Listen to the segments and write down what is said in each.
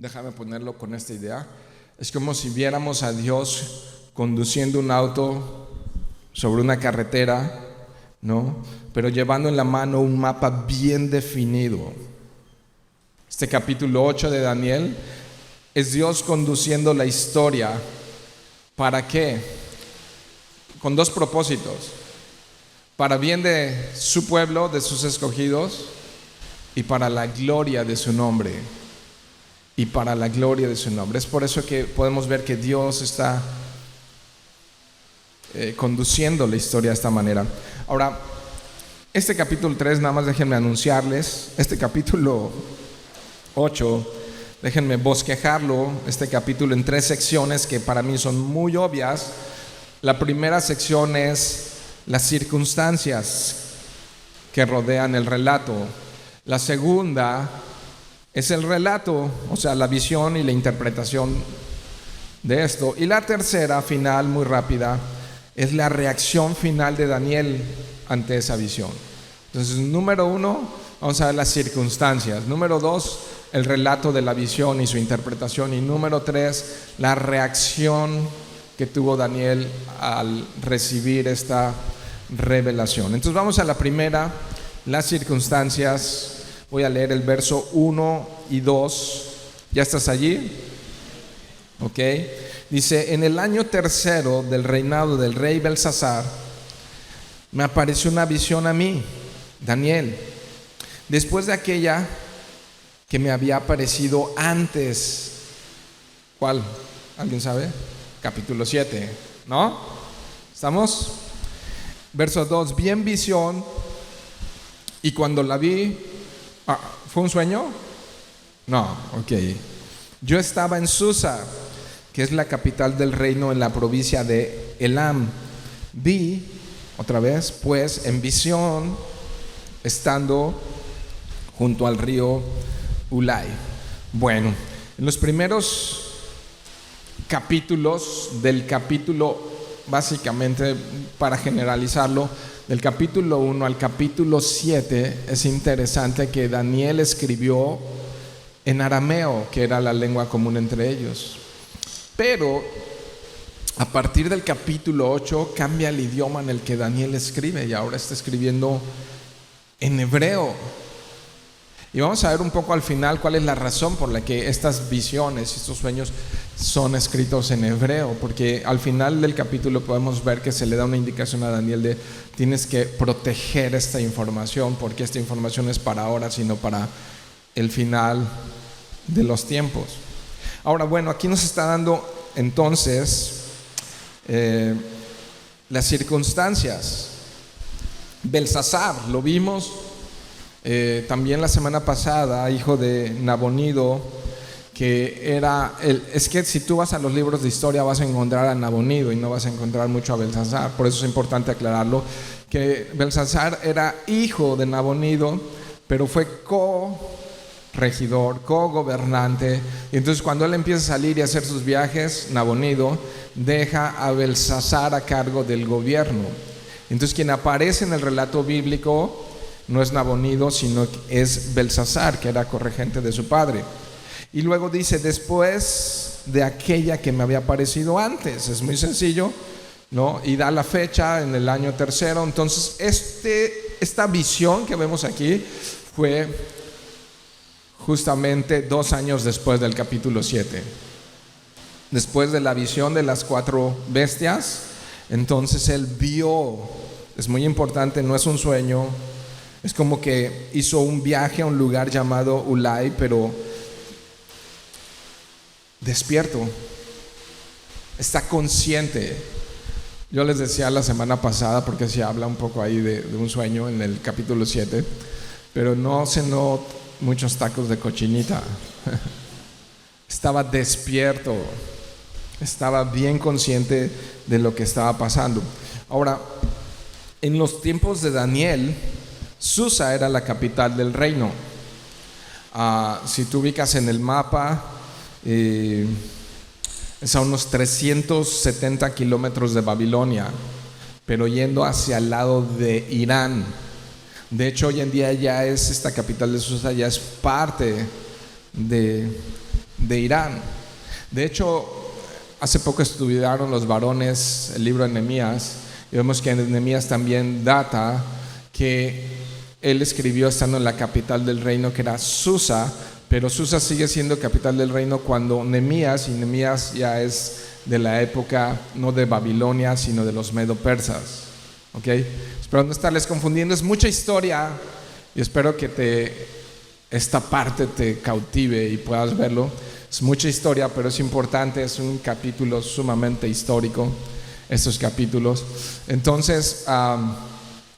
déjame ponerlo con esta idea. Es como si viéramos a Dios conduciendo un auto sobre una carretera, ¿no? Pero llevando en la mano un mapa bien definido. Este capítulo 8 de Daniel es Dios conduciendo la historia. ¿Para qué? Con dos propósitos: para bien de su pueblo, de sus escogidos, y para la gloria de su nombre. Y para la gloria de su nombre. Es por eso que podemos ver que Dios está conduciendo la historia de esta manera. Ahora, este capítulo 3, nada más déjenme anunciarles, este capítulo 8, déjenme bosquejarlo, este capítulo en 3 secciones que para mí son muy obvias. La primera sección es las circunstancias que rodean el relato. La segunda es el relato, o sea, la visión y la interpretación de esto. Y la tercera, final, muy rápida, es la reacción final de Daniel ante esa visión. Entonces, número 1, vamos a ver las circunstancias. Número 2, el relato de la visión y su interpretación. Y número 3, la reacción que tuvo Daniel al recibir esta revelación. Entonces vamos a la primera, las circunstancias. Voy a leer el verso 1 y 2. ¿Ya estás allí? Ok. Dice: en el año tercero del reinado del rey Belsasar, me apareció una visión a mí, Daniel, después de aquella que me había aparecido antes. ¿Cuál? ¿Alguien sabe? Capítulo 7, ¿no? ¿Estamos? Verso 2: vi en visión, y cuando la vi, ¿fue un sueño? No, ok. Yo estaba en Susa, que es la capital del reino en la provincia de Elam. Vi, otra vez, pues, en visión, estando junto al río Ulai. Bueno, en los primeros capítulos del capítulo, básicamente para generalizarlo, del capítulo 1 al capítulo 7, es interesante que Daniel escribió en arameo, que era la lengua común entre ellos. Pero a partir del capítulo 8 cambia el idioma en el que Daniel escribe, y ahora está escribiendo en hebreo. Y vamos a ver un poco al final cuál es la razón por la que estas visiones, estos sueños son escritos en hebreo, porque al final del capítulo podemos ver que se le da una indicación a Daniel de: tienes que proteger esta información, porque esta información es para ahora, sino para el final de los tiempos. Ahora, bueno, aquí nos está dando entonces las circunstancias. Belsasar, lo vimos también la semana pasada, hijo de Nabonido, que era es que si tú vas a los libros de historia vas a encontrar a Nabonido y no vas a encontrar mucho a Belsasar. Por eso es importante aclararlo, que Belsasar era hijo de Nabonido, pero fue regidor, co-gobernante. Y entonces cuando él empieza a salir y a hacer sus viajes, Nabonido deja a Belsasar a cargo del gobierno. Entonces quien aparece en el relato bíblico no es Nabonido, sino es Belsasar, que era corregente de su padre. Y luego dice: después de aquella que me había aparecido antes. Es muy sencillo, ¿no? Y da la fecha en el año tercero. Entonces esta visión que vemos aquí fue justamente 2 años después del capítulo 7. Después de la visión de las 4 bestias, entonces él vio. Es muy importante, no es un sueño. Es como que hizo un viaje a un lugar llamado Ulai, pero despierto. Está consciente. Yo les decía la semana pasada, porque se habla un poco ahí de un sueño en el capítulo 7, pero no cenó muchos tacos de cochinita. Estaba despierto. Estaba bien consciente de lo que estaba pasando. Ahora, en los tiempos de Daniel, Susa era la capital del reino. Si tú ubicas en el mapa, es a unos 370 kilómetros de Babilonia, pero yendo hacia el lado de Irán. De hecho, hoy en día ya es esta capital de Susa, ya es parte de de Irán. De hecho, hace poco estudiaron los varones el libro de Nehemías y vemos que en Nehemías también data que él escribió estando en la capital del reino, que era Susa, pero Susa sigue siendo capital del reino cuando Nehemías, y Nehemías ya es de la época no de Babilonia sino de los medo-persas. ¿Ok? Espero no estarles confundiendo, es mucha historia y espero que esta parte te cautive y puedas verlo. Es mucha historia, pero es importante, es un capítulo sumamente histórico, estos capítulos. Entonces,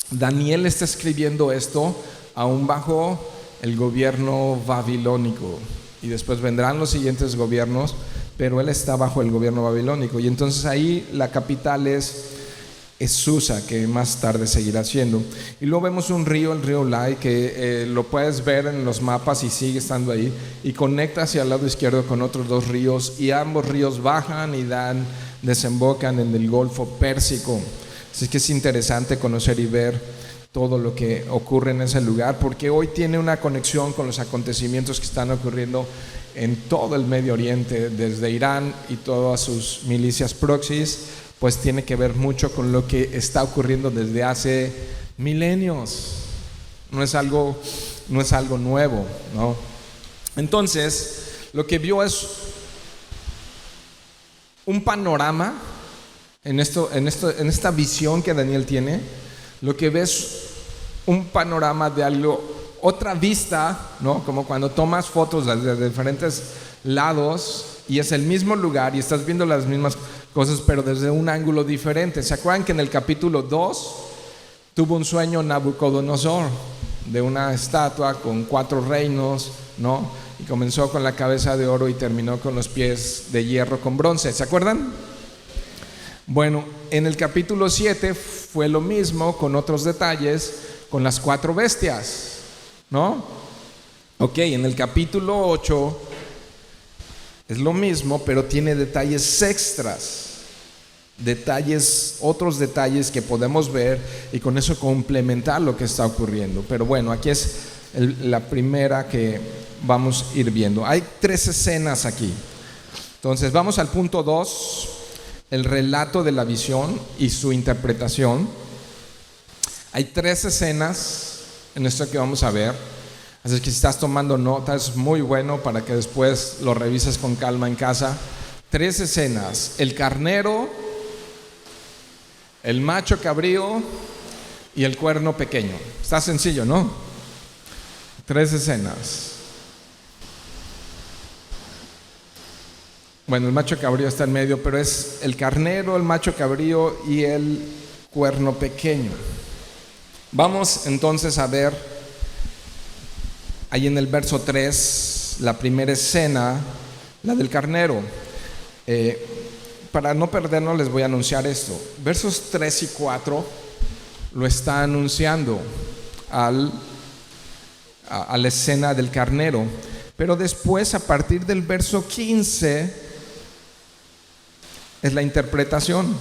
Daniel está escribiendo esto aún bajo el gobierno babilónico, y después vendrán los siguientes gobiernos, pero él está bajo el gobierno babilónico. Y entonces ahí la capital es Susa, que más tarde seguirá siendo. Y luego vemos un río, el río Ulai, que lo puedes ver en los mapas y sigue estando ahí, y conecta hacia el lado izquierdo con otros dos ríos, y ambos ríos bajan y desembocan en el Golfo Pérsico. Así que es interesante conocer y ver todo lo que ocurre en ese lugar, porque hoy tiene una conexión con los acontecimientos que están ocurriendo en todo el Medio Oriente, desde Irán y todas sus milicias proxies, pues tiene que ver mucho con lo que está ocurriendo desde hace milenios. No es algo nuevo, ¿no? Entonces, lo que vio es un panorama en esta visión que Daniel tiene. Lo que ves un panorama de algo, otra vista, ¿no? Como cuando tomas fotos desde diferentes lados y es el mismo lugar y estás viendo las mismas cosas, pero desde un ángulo diferente. ¿Se acuerdan que en el capítulo 2 tuvo un sueño Nabucodonosor de una estatua con 4 reinos, ¿no? Y comenzó con la cabeza de oro y terminó con los pies de hierro con bronce? ¿Se acuerdan? Bueno, en el capítulo 7 fue lo mismo con otros detalles, con las 4 bestias, ¿no? Ok, en el capítulo 8 es lo mismo, pero tiene detalles extras, otros detalles que podemos ver y con eso complementar lo que está ocurriendo. Pero bueno, aquí es la primera que vamos a ir viendo. Hay 3 escenas aquí. Entonces vamos al punto 2, el relato de la visión y su interpretación. Hay 3 escenas en esto que vamos a ver. Así que si estás tomando nota es muy bueno para que después lo revises con calma en casa. 3 escenas: el carnero, el macho cabrío y el cuerno pequeño. Está sencillo, ¿no? 3 escenas. Bueno, el macho cabrío está en medio, pero es el carnero, el macho cabrío y el cuerno pequeño. Vamos entonces a ver ahí en el verso 3, la primera escena, la del carnero. Para no perdernos les voy a anunciar esto. Versos 3 y 4 lo está anunciando a la escena del carnero, pero después a partir del verso 15 es la interpretación.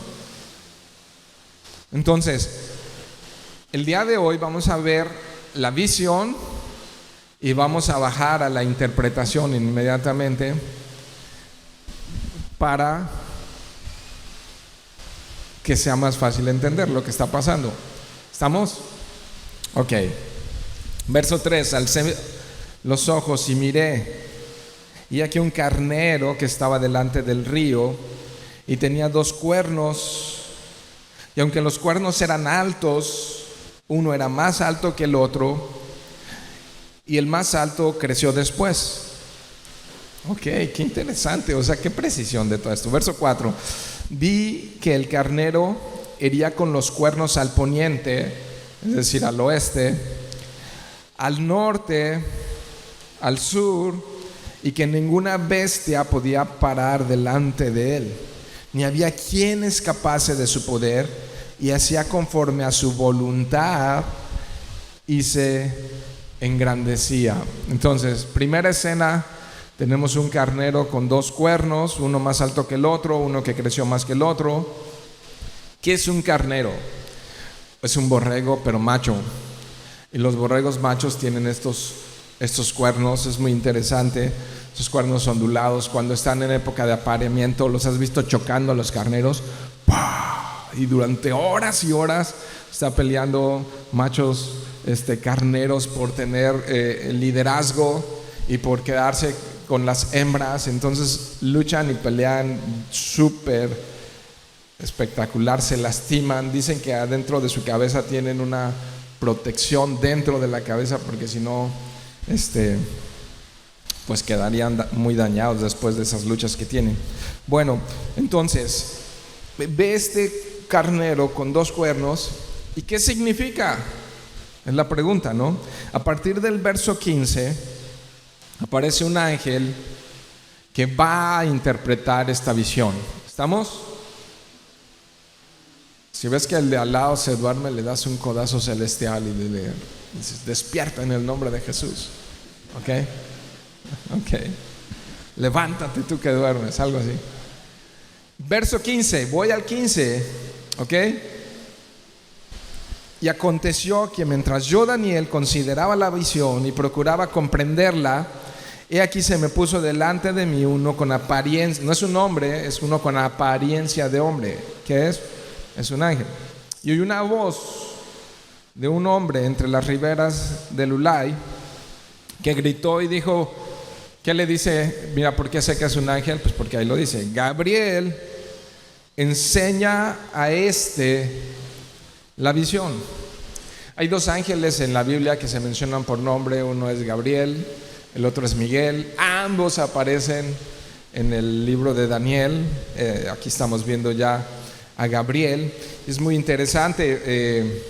Entonces, el día de hoy vamos a ver la visión y vamos a bajar a la interpretación inmediatamente para que sea más fácil entender lo que está pasando. ¿Estamos? Ok. Verso 3: alcé los ojos y miré, y aquí un carnero que estaba delante del río y tenía 2 cuernos, y aunque los cuernos eran altos, uno era más alto que el otro, y el más alto creció después. Ok, qué interesante, o sea, qué precisión de todo esto. Verso 4: vi que el carnero hería con los cuernos al poniente, es decir, al oeste, al norte, al sur, y que ninguna bestia podía parar delante de él, ni había quien escapase de su poder, y hacía conforme a su voluntad y se engrandecía. Entonces, primera escena, tenemos un carnero con 2 cuernos, uno más alto que el otro, uno que creció más que el otro. ¿Qué es un carnero? Es un borrego, pero macho. Y los borregos machos tienen estos cuernos, es muy interesante. esos cuernos ondulados, cuando están en época de apareamiento, los has visto chocando a los carneros, ¡pah! Y durante horas y horas está peleando machos carneros por tener el liderazgo y por quedarse con las hembras. Entonces luchan y pelean súper espectacular, se lastiman. Dicen que adentro de su cabeza tienen una protección dentro de la cabeza, porque si no pues quedarían muy dañados después de esas luchas que tienen. Bueno, entonces ve este carnero con dos cuernos. ¿Y qué significa? Es la pregunta, ¿no? A partir del verso 15 aparece un ángel que va a interpretar esta visión. ¿Estamos? Si ves que el de al lado se duerme, le das un codazo celestial y le dices: despierta en el nombre de Jesús. ¿Ok? Levántate tú que duermes, algo así. Verso 15, voy al 15, ¿ok? Y aconteció que mientras yo, Daniel, consideraba la visión y procuraba comprenderla, he aquí se me puso delante de mí uno con apariencia, no es un hombre, es uno con apariencia de hombre. ¿Qué es? Es un ángel. Y oí una voz de un hombre entre las riberas del Ulai que gritó y dijo, ¿qué le dice? Mira, ¿por qué sé que es un ángel? Pues porque ahí lo dice: Gabriel, enseña a la visión. Hay dos ángeles en la Biblia que se mencionan por nombre. Uno es Gabriel, el otro es Miguel. Ambos aparecen en el libro de Daniel. Aquí estamos viendo ya a Gabriel. Es muy interesante.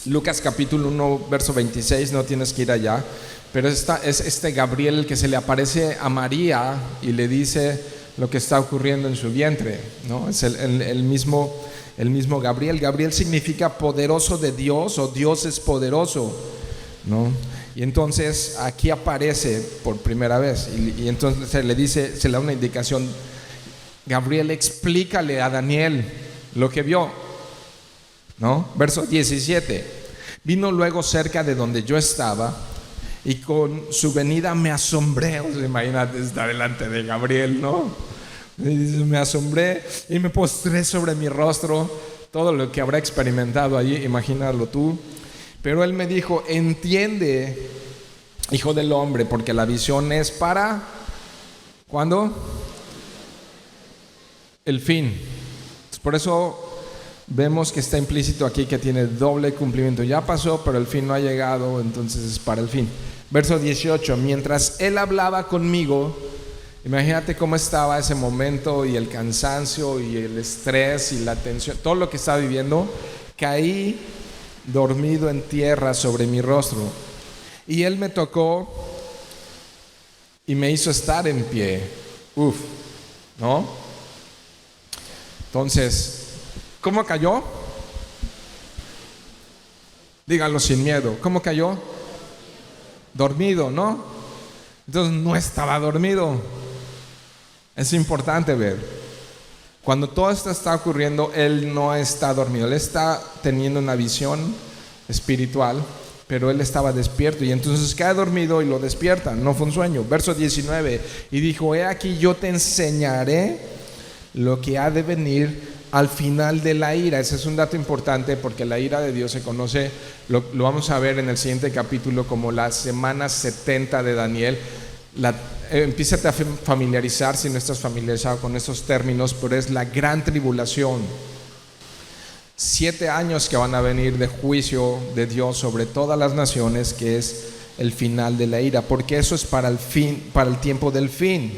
Lucas capítulo 1 verso 26, no tienes que ir allá, pero es Gabriel el que se le aparece a María y le dice lo que está ocurriendo en su vientre, ¿no? Es el mismo Gabriel. Gabriel significa poderoso de Dios, o Dios es poderoso, ¿no? Y entonces aquí aparece por primera vez y entonces se le da una indicación: Gabriel, explícale a Daniel lo que vio, ¿no? Verso 17: vino luego cerca de donde yo estaba y con su venida me asombré. O sea, imagínate estar delante de Gabriel, ¿no? Y dice, me asombré y me postré sobre mi rostro. Todo lo que habrá experimentado allí, imagínalo tú. Pero él me dijo: entiende, hijo del hombre, porque la visión es para ¿cuándo? El fin. Por eso vemos que está implícito aquí que tiene doble cumplimiento. Ya pasó, pero el fin no ha llegado, entonces es para el fin. Verso 18: mientras él hablaba conmigo, imagínate cómo estaba ese momento, y el cansancio y el estrés y la tensión, todo lo que estaba viviendo. Caí dormido en tierra sobre mi rostro, y él me tocó y me hizo estar en pie. ¿No? Entonces, ¿cómo cayó? Díganlo sin miedo. ¿Cómo cayó? Dormido, ¿no? Entonces no estaba dormido. Es importante ver. Cuando todo esto está ocurriendo, él no está dormido. Él está teniendo una visión espiritual, pero él estaba despierto. Y entonces cae dormido y lo despiertan. No fue un sueño. Verso 19: y dijo: he aquí, yo te enseñaré lo que ha de venir al final de la ira. Ese es un dato importante, porque la ira de Dios se conoce, lo vamos a ver en el siguiente capítulo, como la semana 70 de Daniel. Empiézate a familiarizar si no estás familiarizado con estos términos, pero es la gran tribulación. 7 años que van a venir de juicio de Dios sobre todas las naciones, que es el final de la ira, porque eso es para el fin, para el tiempo del fin,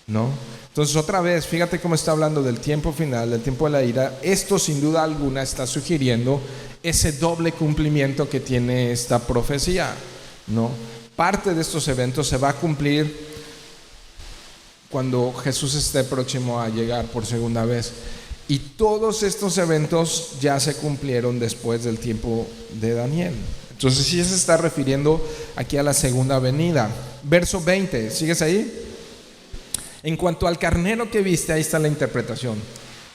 ¿no? Entonces, otra vez, fíjate cómo está hablando del tiempo final, del tiempo de la ira. Esto sin duda alguna está sugiriendo ese doble cumplimiento que tiene esta profecía, ¿no? Parte de estos eventos se va a cumplir cuando Jesús esté próximo a llegar por segunda vez, y todos estos eventos ya se cumplieron después del tiempo de Daniel. Entonces sí se está refiriendo aquí a la segunda venida. Verso 20, ¿sigues ahí? En cuanto al carnero que viste, ahí está la interpretación.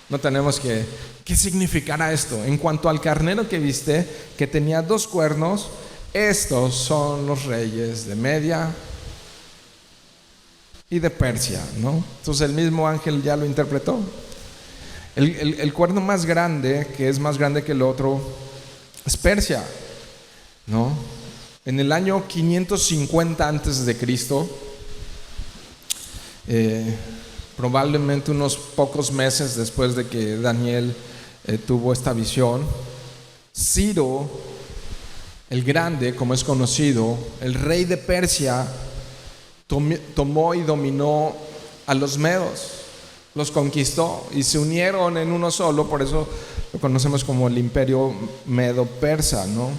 No tenemos ¿qué significará esto? En cuanto al carnero que viste, que tenía 2 cuernos, estos son los reyes de Media y de Persia, ¿no? Entonces el mismo ángel ya lo interpretó. El cuerno más grande, que es más grande que el otro, es Persia, ¿no? En el año 550 antes de Cristo, probablemente unos pocos meses después de que Daniel tuvo esta visión, Ciro el Grande, como es conocido, el rey de Persia, tomó y dominó a los medos, los conquistó y se unieron en uno solo. Por eso lo conocemos como el imperio medo-persa, ¿no?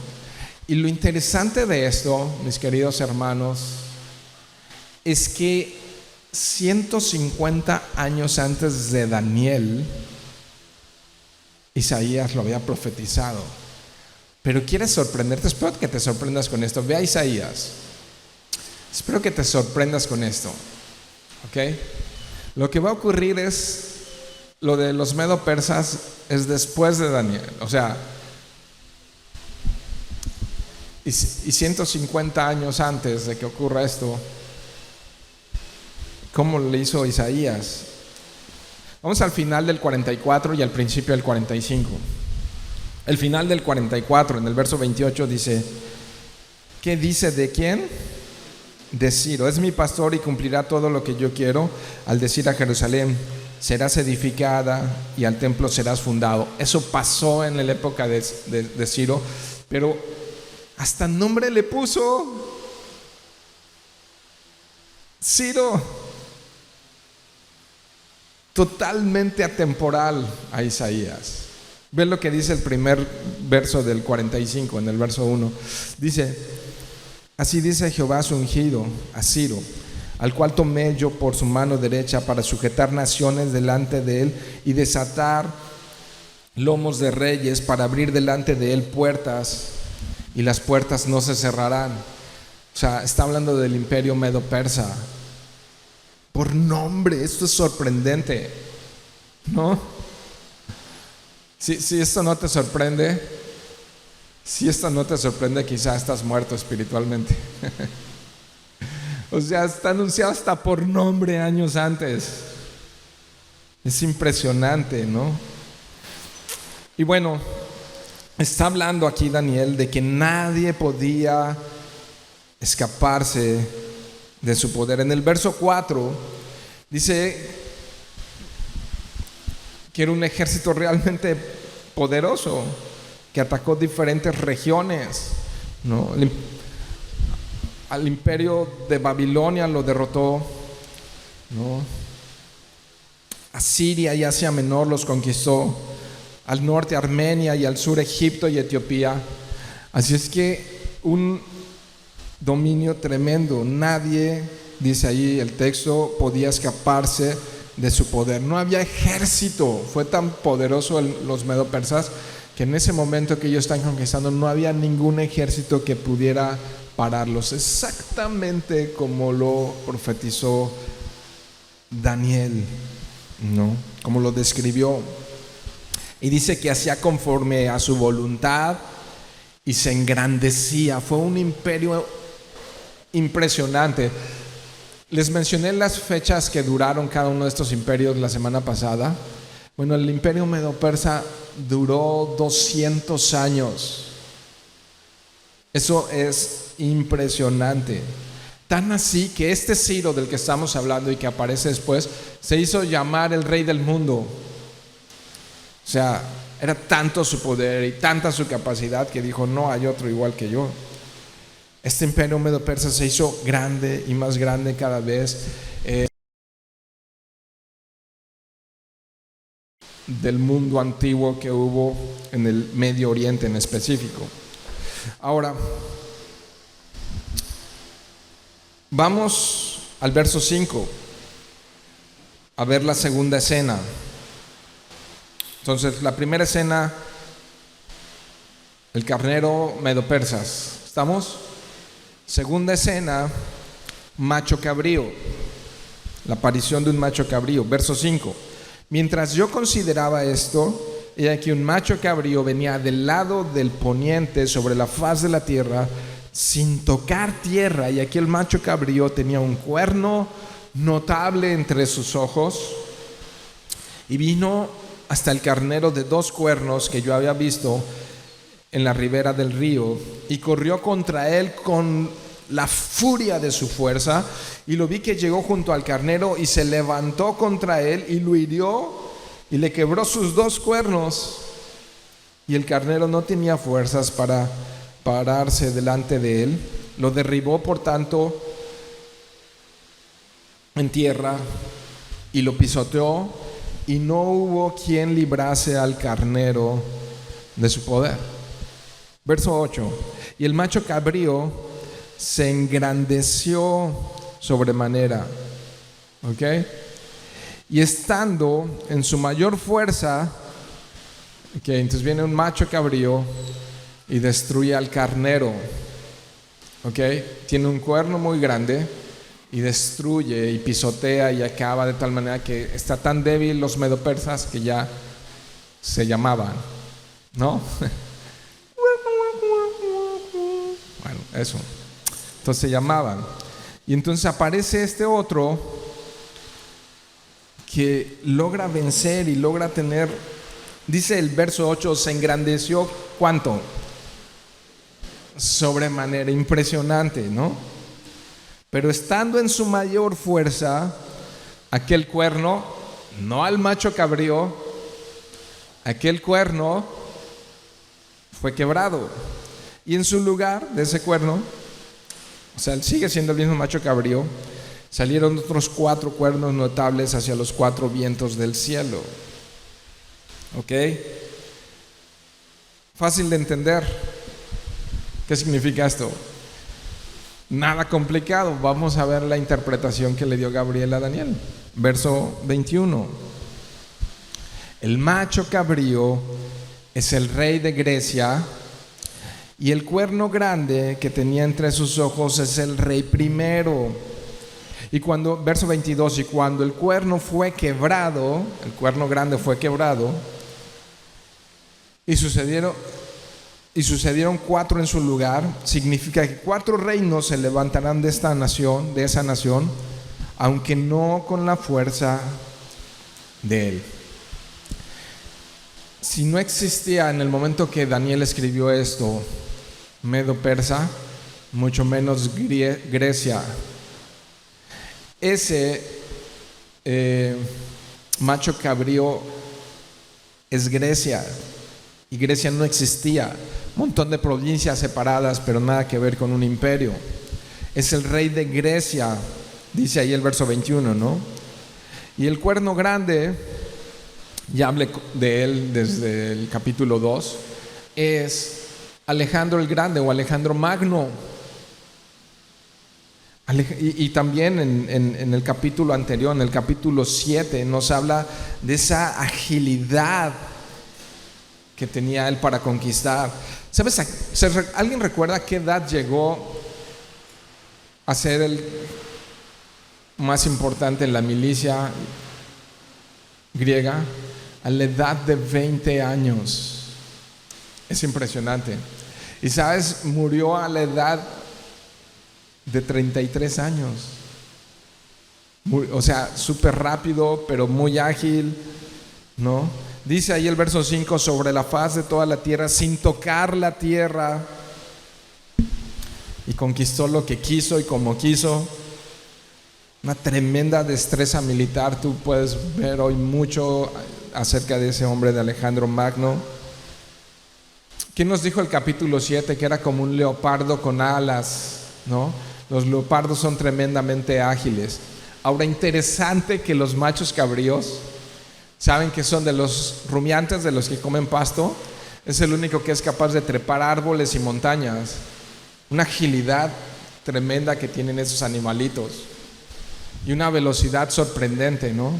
Y lo interesante de esto, mis queridos hermanos, es que 150 años antes de Daniel, Isaías lo había profetizado. Pero quieres sorprenderte, espero que te sorprendas con esto. Ve a Isaías, espero que te sorprendas con esto, ¿ok? Lo que va a ocurrir es, lo de los medo-persas es después de Daniel, o sea, y 150 años antes de que ocurra esto, ¿cómo le hizo Isaías? Vamos al final del 44 y al principio del 45. El final del 44, en el verso 28 dice, ¿qué dice de quién? De Ciro: es mi pastor y cumplirá todo lo que yo quiero, al decir a Jerusalén, serás edificada y al templo serás fundado. Eso pasó en la época de Ciro, pero hasta nombre le puso: Ciro. Totalmente atemporal a Isaías. Ve lo que dice el primer verso del 45, en el verso 1. Dice: así dice Jehová a su ungido, a Ciro, al cual tomé yo por su mano derecha para sujetar naciones delante de él y desatar lomos de reyes, para abrir delante de él puertas, y las puertas no se cerrarán. O sea, está hablando del imperio medo-persa. Por nombre, esto es sorprendente, ¿no? Si esto no te sorprende, quizá estás muerto espiritualmente. O sea, está anunciado hasta por nombre años antes. Es impresionante, ¿no? Y bueno, está hablando aquí Daniel de que nadie podía escaparse de su poder. En el verso 4 dice que era un ejército realmente poderoso que atacó diferentes regiones, ¿no? Al imperio de Babilonia lo derrotó, ¿no? A Siria y Asia Menor los conquistó, al norte Armenia y al sur Egipto y Etiopía. Así es que un dominio tremendo. Nadie, dice ahí el texto, podía escaparse de su poder. No había ejército. Fue tan poderoso los medo-persas que en ese momento que ellos están conquistando no había ningún ejército que pudiera pararlos, exactamente como lo profetizó Daniel, ¿no? Como lo describió. Y dice que hacía conforme a su voluntad y se engrandecía. Fue un imperio impresionante. Les mencioné las fechas que duraron cada uno de estos imperios la semana pasada. Bueno, el imperio medo-persa duró 200 años. Eso es impresionante. Tan así que este Ciro del que estamos hablando y que aparece después, se hizo llamar el rey del mundo. O sea, era tanto su poder y tanta su capacidad que dijo: no hay otro igual que yo. Este imperio medo-persa se hizo grande y más grande cada vez. Del mundo antiguo que hubo en el Medio Oriente en específico. Ahora, vamos al verso 5 a ver la segunda escena. Entonces, la primera escena, el carnero medo-persas. ¿Estamos? Segunda escena, macho cabrío. La aparición de un macho cabrío. Verso 5. Mientras yo consideraba esto, he aquí un macho cabrío venía del lado del poniente sobre la faz de la tierra sin tocar tierra. Y aquí el macho cabrío tenía un cuerno notable entre sus ojos, y vino hasta el carnero de 2 cuernos que yo había visto en la ribera del río, y corrió contra él con la furia de su fuerza, y lo vi que llegó junto al carnero y se levantó contra él y lo hirió y le quebró sus 2 cuernos, y el carnero no tenía fuerzas para pararse delante de él. Lo derribó por tanto en tierra y lo pisoteó, y no hubo quien librase al carnero de su poder. Verso 8: y el macho cabrío se engrandeció sobremanera, ¿ok? Y estando en su mayor fuerza, ¿ok? Entonces viene un macho cabrío y destruye al carnero, ¿ok? Tiene un cuerno muy grande y destruye y pisotea y acaba, de tal manera que está tan débil los medopersas que ya se llamaban, ¿no? Bueno, eso. Entonces se llamaban. Y entonces aparece este otro que logra vencer y logra tener, dice el verso 8, se engrandeció, ¿cuánto? Sobremanera, impresionante, ¿no? Pero estando en su mayor fuerza, aquel cuerno, no al macho cabrío, aquel cuerno fue quebrado. Y en su lugar de ese cuerno, o sea, sigue siendo el mismo macho cabrío, salieron otros 4 cuernos notables hacia los 4 vientos del cielo. ¿Ok? Fácil de entender. ¿Qué significa esto? Nada complicado. Vamos a ver la interpretación que le dio Gabriel a Daniel. Verso 21. El macho cabrío es el rey de Grecia, y el cuerno grande que tenía entre sus ojos es el rey primero. Y cuando, verso 22, y cuando el cuerno fue quebrado, el cuerno grande fue quebrado, y sucedieron 4 en su lugar, significa que 4 reinos se levantarán de esa nación, aunque no con la fuerza de él. Si no existía en el momento que Daniel escribió esto Medo-Persa, mucho menos Grecia, ese macho cabrío es Grecia, y Grecia no existía. Un montón de provincias separadas, pero nada que ver con un imperio. Es el rey de Grecia, dice ahí el verso 21, ¿no? Y el cuerno grande, ya hablé de él desde el capítulo 2, es Alejandro el Grande o Alejandro Magno. Y también en el capítulo anterior, en el capítulo 7, nos habla de esa agilidad que tenía él para conquistar. ¿Sabes? ¿Alguien recuerda a qué edad llegó a ser el más importante en la milicia griega? A la edad de 20 años. Es impresionante. Y sabes, murió a la edad de 33 años. O sea, súper rápido, pero muy ágil, ¿no? Dice ahí el verso 5, sobre la faz de toda la tierra, sin tocar la tierra, y conquistó lo que quiso y como quiso. Una tremenda destreza militar. Tú puedes ver hoy mucho acerca de ese hombre, de Alejandro Magno. ¿Quién nos dijo el capítulo 7? Que era como un leopardo con alas, ¿no? Los leopardos son tremendamente ágiles. Ahora, interesante que los machos cabríos, saben que son de los rumiantes, de los que comen pasto. Es el único que es capaz de trepar árboles y montañas. Una agilidad tremenda que tienen esos animalitos, y una velocidad sorprendente, ¿no?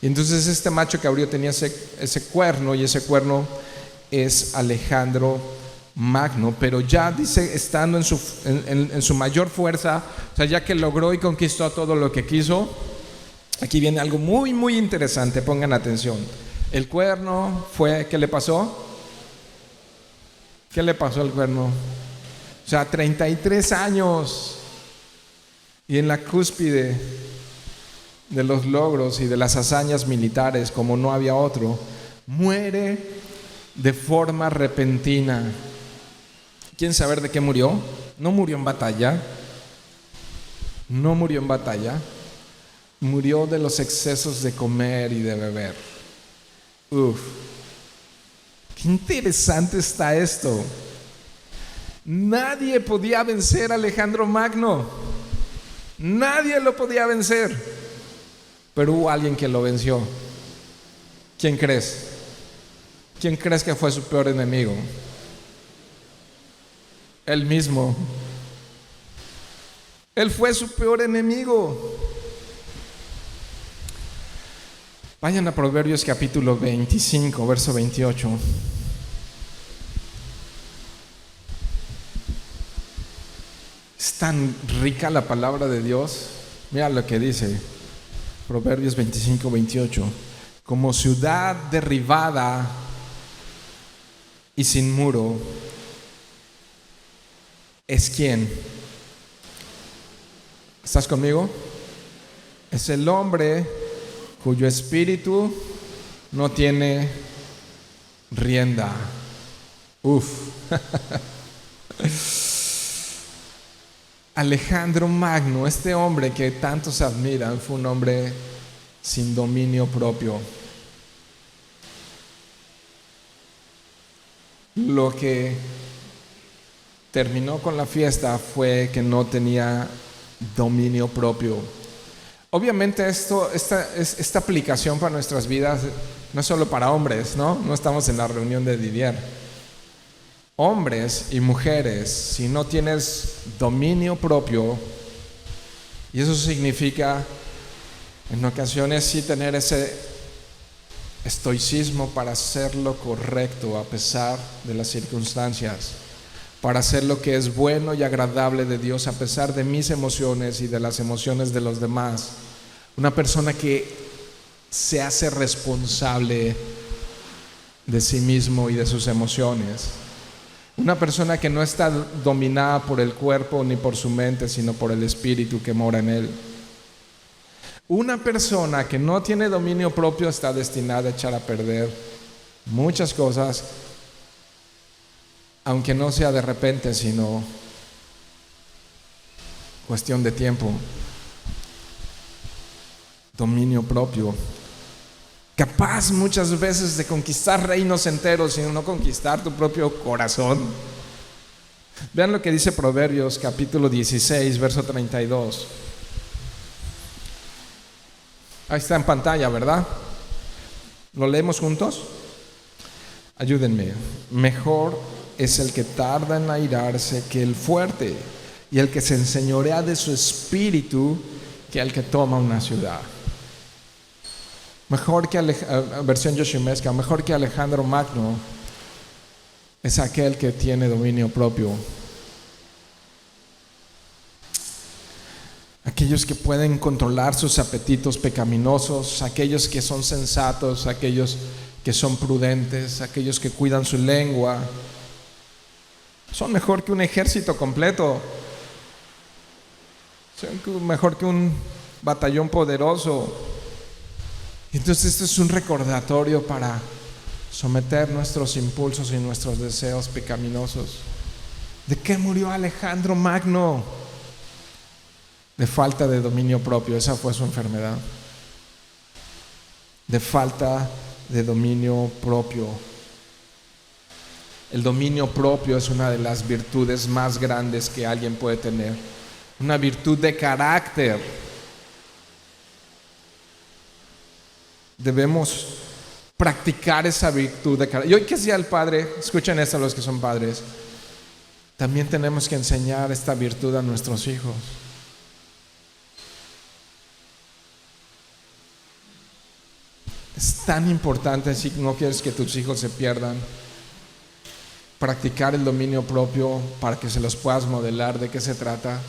Y entonces este macho cabrío tenía ese cuerno, y ese cuerno es Alejandro Magno. Pero ya dice, estando en su mayor fuerza, o sea, ya que logró y conquistó todo lo que quiso. Aquí viene algo muy, muy interesante, pongan atención. El cuerno fue, ¿qué le pasó? ¿Qué le pasó al cuerno? O sea, 33 años, y en la cúspide de los logros y de las hazañas militares como no había otro, muere de forma repentina. ¿Quieren saber de qué murió? No murió en batalla, no murió en batalla, murió de los excesos de comer y de beber. Uf, qué interesante está esto. Nadie podía vencer a Alejandro Magno, nadie lo podía vencer, pero hubo alguien que lo venció. ¿Quién crees? ¿Quién crees que fue su peor enemigo? Él mismo. Él fue su peor enemigo. Vayan a Proverbios capítulo 25, verso 28. Es tan rica la palabra de Dios. Mira lo que dice Proverbios 25, 28. Como ciudad derribada y sin muro, ¿es quién? ¿Estás conmigo? Es el hombre cuyo espíritu no tiene rienda. Uf. Alejandro Magno, este hombre que tantos admiran, fue un hombre sin dominio propio. Lo que terminó con la fiesta fue que no tenía dominio propio. Obviamente esta aplicación para nuestras vidas no es solo para hombres, ¿no? No estamos en la reunión de Didier. Hombres y mujeres, si no tienes dominio propio, y eso significa en ocasiones sí tener ese estoicismo para hacer lo correcto a pesar de las circunstancias, para hacer lo que es bueno y agradable de Dios a pesar de mis emociones y de las emociones de los demás. Una persona que se hace responsable de sí mismo y de sus emociones. Una persona que no está dominada por el cuerpo ni por su mente, sino por el espíritu que mora en él. Una persona que no tiene dominio propio está destinada a echar a perder muchas cosas, aunque no sea de repente, sino cuestión de tiempo. Dominio propio. Capaz muchas veces de conquistar reinos enteros, sino no conquistar tu propio corazón. Vean lo que dice Proverbios capítulo 16, verso 32. Ahí está en pantalla, ¿verdad? ¿Lo leemos juntos? Ayúdenme. Mejor es el que tarda en airarse que el fuerte, y el que se enseñorea de su espíritu que el que toma una ciudad. Mejor que versión Yoshimesca, mejor que Alejandro Magno es aquel que tiene dominio propio. Aquellos que pueden controlar sus apetitos pecaminosos, aquellos que son sensatos, aquellos que son prudentes, aquellos que cuidan su lengua, son mejor que un ejército completo, son mejor que un batallón poderoso. Entonces esto es un recordatorio para someter nuestros impulsos y nuestros deseos pecaminosos. ¿De qué murió Alejandro Magno? De falta de dominio propio. Esa fue su enfermedad. De falta de dominio propio. El dominio propio es una de las virtudes más grandes que alguien puede tener. Una virtud de carácter. Debemos practicar esa virtud de carácter. Y hoy que sea el padre, escuchen esto a los que son padres, también tenemos que enseñar esta virtud a nuestros hijos. Es tan importante, si no quieres que tus hijos se pierdan, practicar el dominio propio para que se los puedas modelar de qué se trata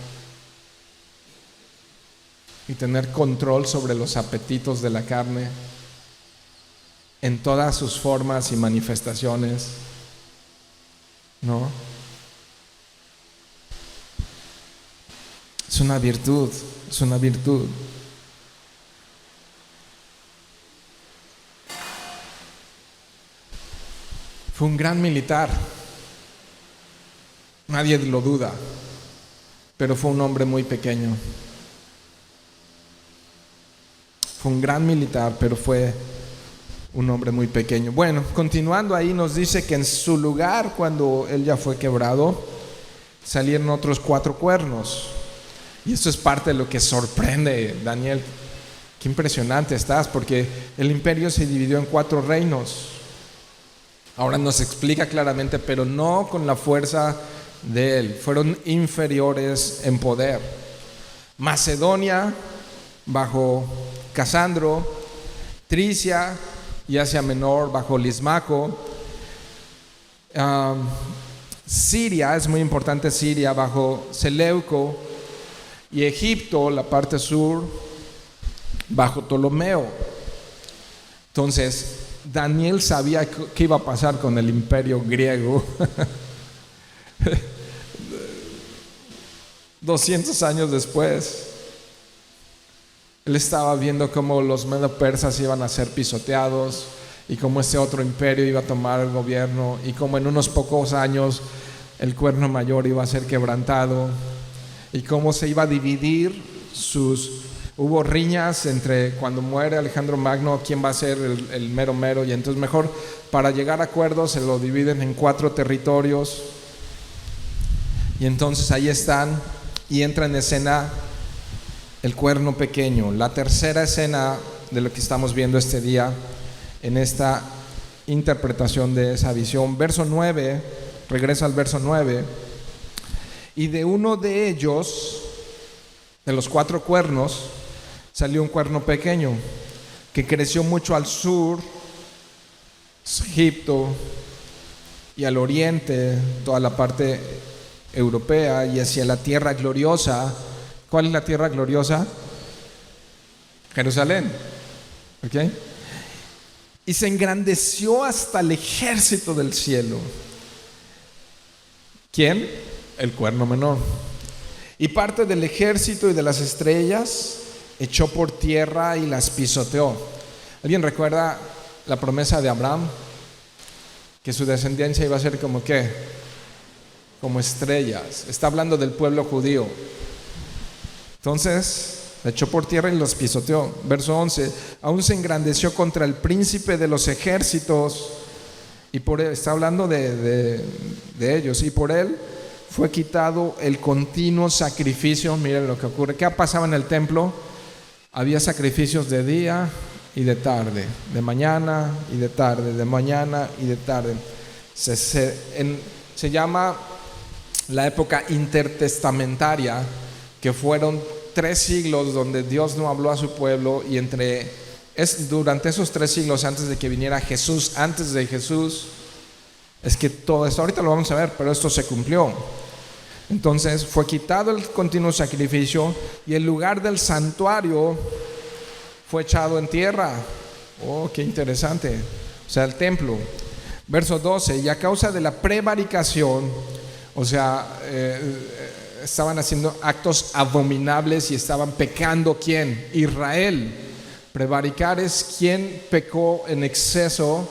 y tener control sobre los apetitos de la carne en todas sus formas y manifestaciones, ¿no? Es una virtud, es una virtud. Fue un gran militar, nadie lo duda, pero fue un hombre muy pequeño. Fue un gran militar, pero fue un hombre muy pequeño. Bueno, continuando ahí nos dice que en su lugar, cuando él ya fue quebrado, salieron otros 4 cuernos. Y esto es parte de lo que sorprende, Daniel. Qué impresionante estás, porque el imperio se dividió en 4 reinos. Ahora nos explica claramente, pero no con la fuerza de él. Fueron inferiores en poder. Macedonia bajo Casandro, Tricia y Asia Menor bajo Lismaco, Siria, es muy importante Siria, bajo Seleuco, y Egipto, la parte sur, bajo Ptolomeo. Entonces Daniel sabía qué iba a pasar con el imperio griego 200 años después. Él estaba viendo cómo los medo-persas iban a ser pisoteados y cómo ese otro imperio iba a tomar el gobierno y cómo en unos pocos años el cuerno mayor iba a ser quebrantado y cómo se iba a dividir hubo riñas entre cuando muere Alejandro Magno, quién va a ser el mero mero, y entonces mejor para llegar a acuerdos se lo dividen en 4 territorios y entonces ahí están y entra en escena el cuerno pequeño, la tercera escena de lo que estamos viendo este día en esta interpretación de esa visión. Verso 9, regresa al verso 9. Y de uno de ellos, de los 4 cuernos, salió un cuerno pequeño que creció mucho al sur, Egipto, y al oriente, toda la parte europea, y hacia la tierra gloriosa. ¿Cuál es la tierra gloriosa? Jerusalén. ¿Ok? Y se engrandeció hasta el ejército del cielo. ¿Quién? El cuerno menor. Y parte del ejército y de las estrellas echó por tierra y las pisoteó. ¿Alguien recuerda la promesa de Abraham? Que su descendencia iba a ser como ¿qué? Como estrellas. Está hablando del pueblo judío. Entonces la echó por tierra y los pisoteó. Verso 11. Aún se engrandeció contra el príncipe de los ejércitos, y por él, está hablando de ellos, y por él fue quitado el continuo sacrificio. Miren lo que ocurre. ¿Qué pasaba en el templo? Había sacrificios de día y de tarde, de mañana y de tarde, de mañana y de tarde. Se llama la época intertestamentaria, que fueron 3 siglos donde Dios no habló a su pueblo, y durante esos 3 siglos antes de que viniera Jesús, antes de Jesús, es que todo esto, ahorita lo vamos a ver, pero esto se cumplió. Entonces fue quitado el continuo sacrificio y el lugar del santuario fue echado en tierra. Oh, qué interesante. O sea, el templo. Verso 12. Y a causa de la prevaricación, o sea, estaban haciendo actos abominables y estaban pecando. ¿Quién? Israel. Prevaricar es quien pecó en exceso,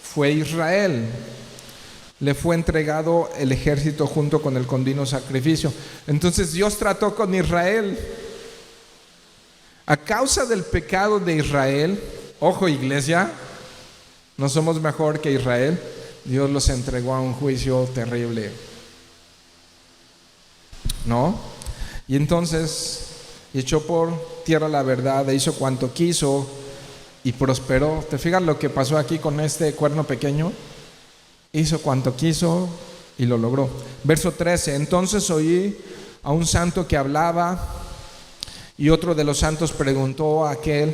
fue Israel. Le fue entregado el ejército junto con el continuo sacrificio. Entonces Dios trató con Israel. A causa del pecado de Israel, ojo iglesia, no somos mejor que Israel, Dios los entregó a un juicio terrible. ¿No? Y entonces echó por tierra la verdad e hizo cuanto quiso y prosperó. ¿Te fijas lo que pasó aquí con este cuerno pequeño? Hizo cuanto quiso y lo logró. Verso 13. Entonces oí a un santo que hablaba, y otro de los santos preguntó a aquel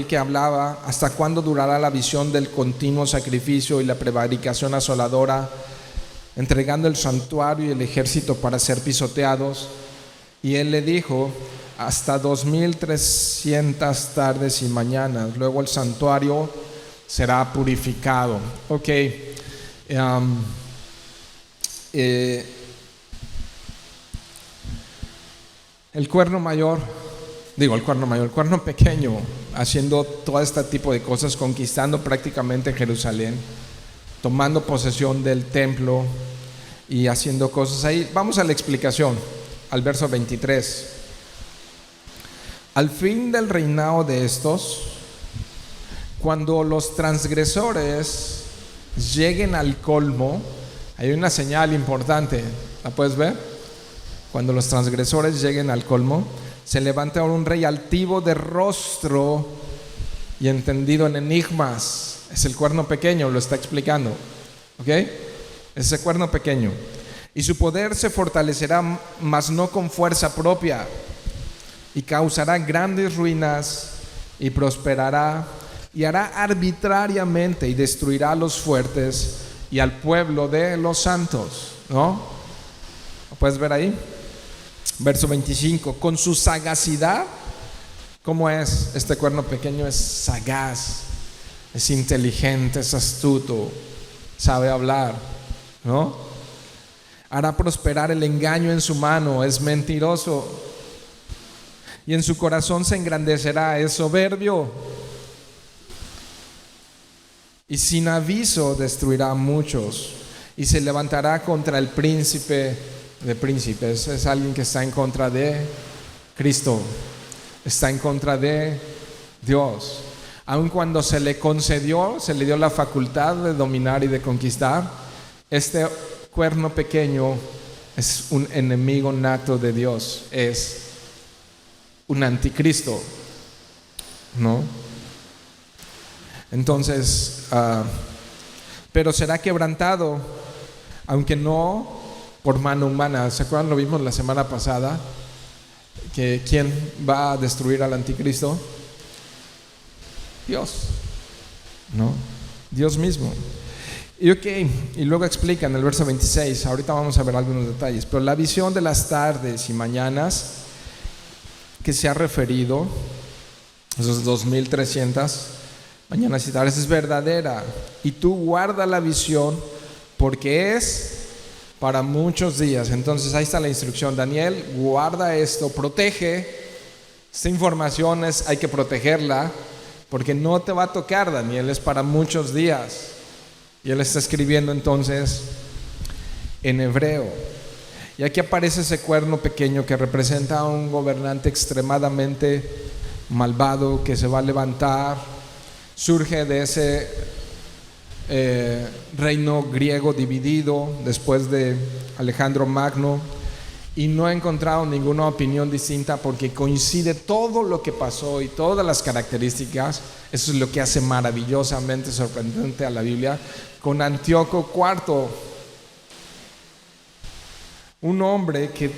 que hablaba: ¿hasta cuándo durará la visión del continuo sacrificio y la prevaricación asoladora, entregando el santuario y el ejército para ser pisoteados? Y él le dijo: hasta 2300 tardes y mañanas, luego el santuario será purificado. Ok. El cuerno pequeño, haciendo todo este tipo de cosas, conquistando prácticamente Jerusalén, tomando posesión del templo y haciendo cosas ahí. Vamos a la explicación, al verso 23. Al fin del reinado de estos, cuando los transgresores lleguen al colmo, hay una señal importante, ¿la puedes ver? Cuando los transgresores lleguen al colmo, se levanta un rey altivo de rostro y entendido en enigmas. Es el cuerno pequeño, lo está explicando, ¿ok? Ese cuerno pequeño. Y su poder se fortalecerá, mas no con fuerza propia, y causará grandes ruinas y prosperará y hará arbitrariamente y destruirá a los fuertes y al pueblo de los santos, ¿no? ¿Lo puedes ver ahí? Verso 25, con su sagacidad, ¿cómo es? Este cuerno pequeño es sagaz, es inteligente, es astuto, sabe hablar, ¿no? Hará prosperar el engaño en su mano, es mentiroso, y en su corazón se engrandecerá, es soberbio, y sin aviso destruirá a muchos, y se levantará contra el príncipe de príncipes. Es alguien que está en contra de Cristo, está en contra de Dios. Aun cuando se le concedió, se le dio la facultad de dominar y de conquistar, este cuerno pequeño es un enemigo nato de Dios, es un anticristo, ¿no? Entonces, pero será quebrantado, aunque no por mano humana. ¿Se acuerdan? Lo vimos la semana pasada, que ¿quién va a destruir al anticristo? Dios, ¿no? Dios mismo. Y luego explica en el verso 26, ahorita vamos a ver algunos detalles, pero la visión de las tardes y mañanas que se ha referido, esos 2300 mañanas y tardes, es verdadera, y tú guarda la visión porque es para muchos días. Entonces ahí está la instrucción: Daniel, guarda esto, protege esta información, hay que protegerla porque no te va a tocar, Daniel, es para muchos días. Y él está escribiendo entonces en hebreo, y aquí aparece ese cuerno pequeño que representa a un gobernante extremadamente malvado que se va a levantar. Surge de ese reino griego dividido después de Alejandro Magno, y no he encontrado ninguna opinión distinta porque coincide todo lo que pasó y todas las características. Eso es lo que hace maravillosamente sorprendente a la Biblia, con Antíoco IV, un hombre que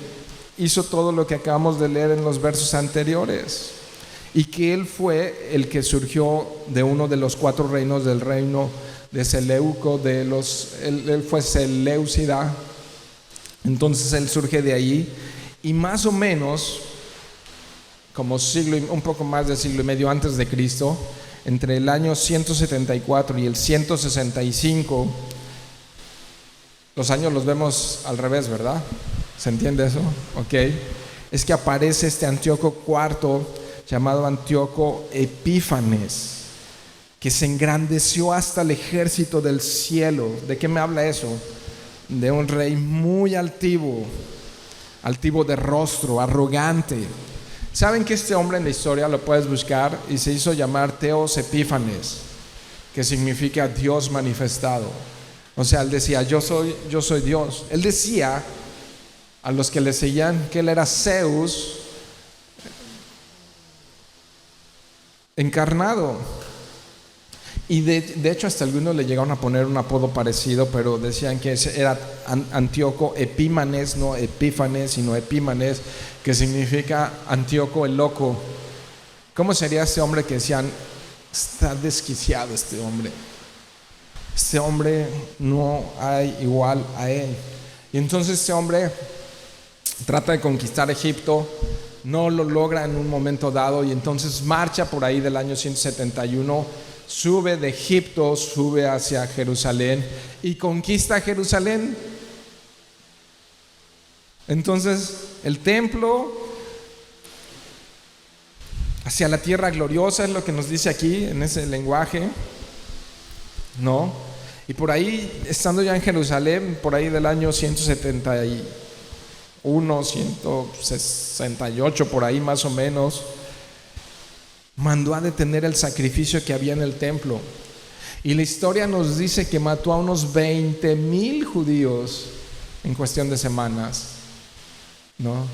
hizo todo lo que acabamos de leer en los versos anteriores, y que él fue el que surgió de uno de los 4 reinos del reino de Seleuco, él fue Seleucida. Entonces él surge de ahí, y más o menos como un poco más de siglo y medio antes de Cristo, entre el año 174 y el 165, los años los vemos al revés, ¿verdad? ¿Se entiende eso? Ok. Es que aparece este Antíoco IV, llamado Antíoco Epífanes, que se engrandeció hasta el ejército del cielo. ¿De qué me habla eso? De un rey muy altivo de rostro, arrogante. ¿Saben que este hombre en la historia lo puedes buscar y se hizo llamar Theos Epífanes, que significa Dios manifestado? O sea, él decía, yo soy Dios. Él decía a los que le seguían que él era Zeus encarnado. Y de hecho hasta algunos le llegaron a poner un apodo parecido, pero decían que era Antíoco Epímanes, no Epífanes, sino Epímanes, que significa Antíoco el loco. ¿Cómo sería este hombre que decían, está desquiciado este hombre no hay igual a él? Y entonces este hombre trata de conquistar Egipto, no lo logra en un momento dado, y entonces marcha por ahí del año 171, sube de Egipto, sube hacia Jerusalén y conquista Jerusalén. Entonces el templo hacia la tierra gloriosa, es lo que nos dice aquí en ese lenguaje, ¿no? Y por ahí, estando ya en Jerusalén, por ahí del año 171, 168, por ahí más o menos, mandó a detener el sacrificio que había en el templo. Y la historia nos dice que mató a unos 20,000 judíos en cuestión de semanas, ¿no?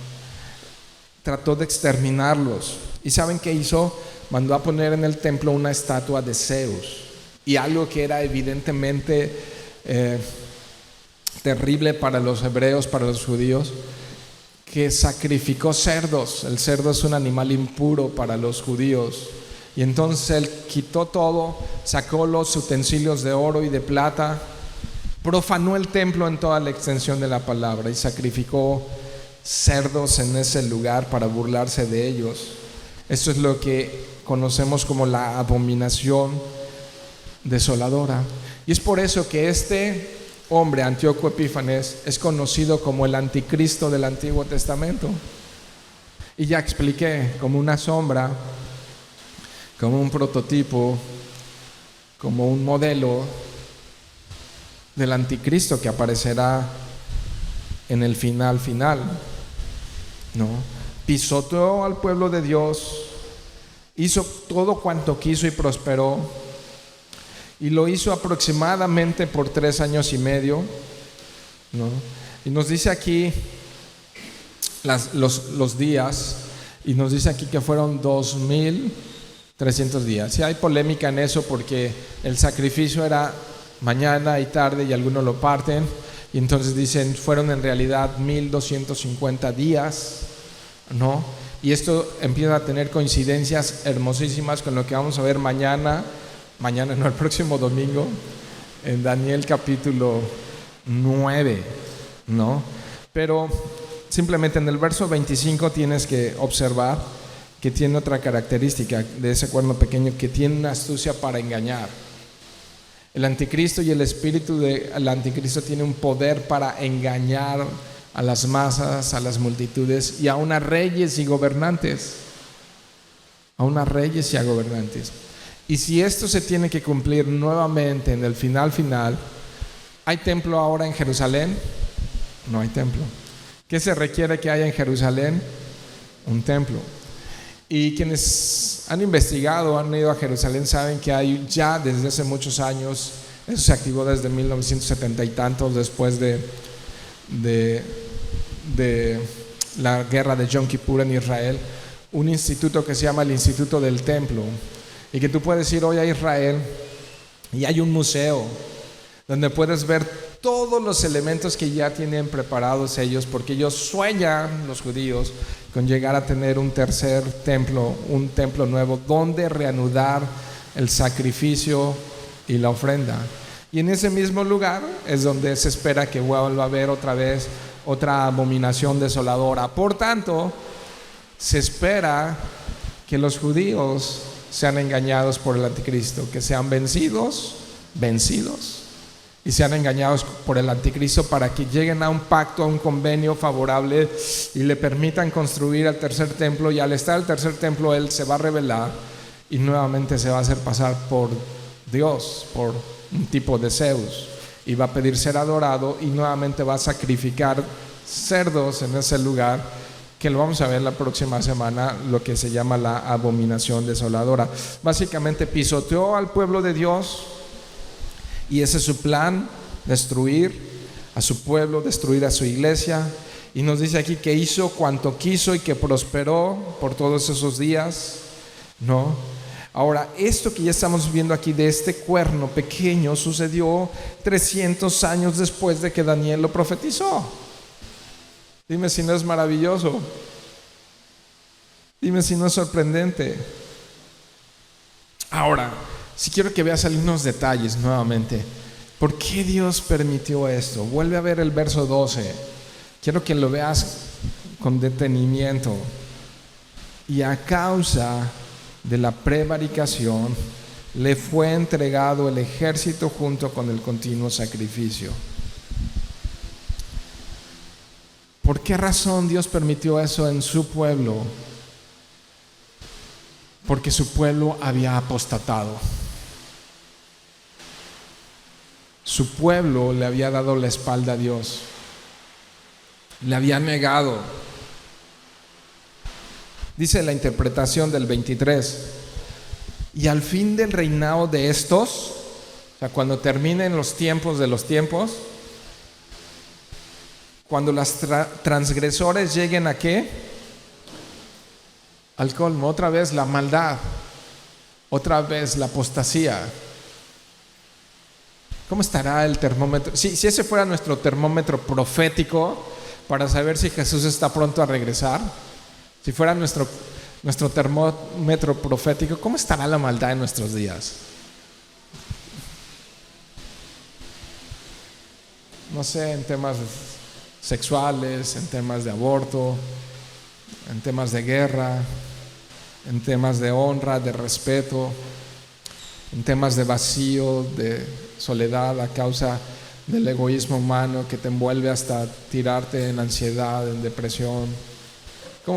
Trató de exterminarlos. ¿Y saben qué hizo? Mandó a poner en el templo una estatua de Zeus. Y algo que era evidentemente terrible para los hebreos, para los judíos, que sacrificó cerdos. El cerdo es un animal impuro para los judíos. Y entonces él quitó todo, sacó los utensilios de oro y de plata, profanó el templo en toda la extensión de la palabra y sacrificó cerdos en ese lugar para burlarse de ellos. Esto es lo que conocemos como la abominación desoladora. Y es por eso que este hombre, Antíoco Epífanes, es conocido como el anticristo del Antiguo Testamento. Y ya expliqué, como una sombra, como un prototipo, como un modelo del anticristo que aparecerá en el final, ¿no? Pisoteó al pueblo de Dios, hizo todo cuanto quiso y prosperó, y lo hizo aproximadamente por 3 años y medio, ¿no? Y nos dice aquí los días, y nos dice aquí que fueron 2,300 días. Sí hay polémica en eso porque el sacrificio era mañana y tarde y algunos lo parten, y entonces dicen fueron en realidad 1,250 días, ¿no? Y esto empieza a tener coincidencias hermosísimas con lo que vamos a ver mañana no, el próximo domingo, en Daniel capítulo 9, ¿no? Pero simplemente en el verso 25 tienes que observar que tiene otra característica de ese cuerno pequeño, que tiene una astucia para engañar. El anticristo y el espíritu del anticristo tiene un poder para engañar a las masas, a las multitudes y aún a reyes y gobernantes. Y si esto se tiene que cumplir nuevamente en el final, ¿hay templo ahora en Jerusalén? No hay templo. ¿Qué se requiere que haya en Jerusalén? Un templo. Y quienes han investigado, han ido a Jerusalén, saben que hay ya desde hace muchos años, eso se activó desde 1970 y tantos, después de la guerra de Yom Kippur en Israel, un instituto que se llama el Instituto del Templo, y que tú puedes ir hoy a Israel y hay un museo donde puedes ver todos los elementos que ya tienen preparados ellos, porque ellos sueñan, los judíos, con llegar a tener un tercer templo, un templo nuevo, donde reanudar el sacrificio y la ofrenda. Y en ese mismo lugar es donde se espera que vuelva a haber otra vez otra abominación desoladora. Por tanto, se espera que los judíos sean engañados por el anticristo, que sean vencidos, y sean engañados por el anticristo para que lleguen a un pacto, a un convenio favorable y le permitan construir el tercer templo. Y al estar el tercer templo, él se va a rebelar y nuevamente se va a hacer pasar por Dios, por un tipo de Zeus, y va a pedir ser adorado, y nuevamente va a sacrificar cerdos en ese lugar, que lo vamos a ver la próxima semana, lo que se llama la abominación desoladora. Básicamente pisoteó al pueblo de Dios, y ese es su plan: destruir a su pueblo, destruir a su iglesia. Y nos dice aquí que hizo cuanto quiso y que prosperó por todos esos días, ¿no? Ahora, esto que ya estamos viendo aquí de este cuerno pequeño sucedió 300 años después de que Daniel lo profetizó. Dime si no es maravilloso. Dime si no es sorprendente. Ahora, si quiero que veas algunos detalles nuevamente. ¿Por qué Dios permitió esto? Vuelve a ver el verso 12. Quiero que lo veas con detenimiento. Y a causa de la prevaricación le fue entregado el ejército junto con el continuo sacrificio. ¿Por qué razón Dios permitió eso en su pueblo? porque su pueblo había apostatado. Su pueblo le había dado la espalda a Dios, le había negado. Dice la interpretación del 23: y al fin del reinado de estos, o sea, cuando terminen los tiempos de los tiempos, cuando los transgresores lleguen ¿a qué? Al colmo, otra vez la maldad, otra vez la apostasía. ¿Cómo estará el termómetro? Si ese fuera nuestro termómetro profético para saber si Jesús está pronto a regresar, si fuera nuestro termómetro profético, ¿cómo estará la maldad en nuestros días? No sé, en temas sexuales, en temas de aborto, en temas de guerra, en temas de honra, de respeto, en temas de vacío, de soledad a causa del egoísmo humano que te envuelve hasta tirarte en ansiedad, en depresión.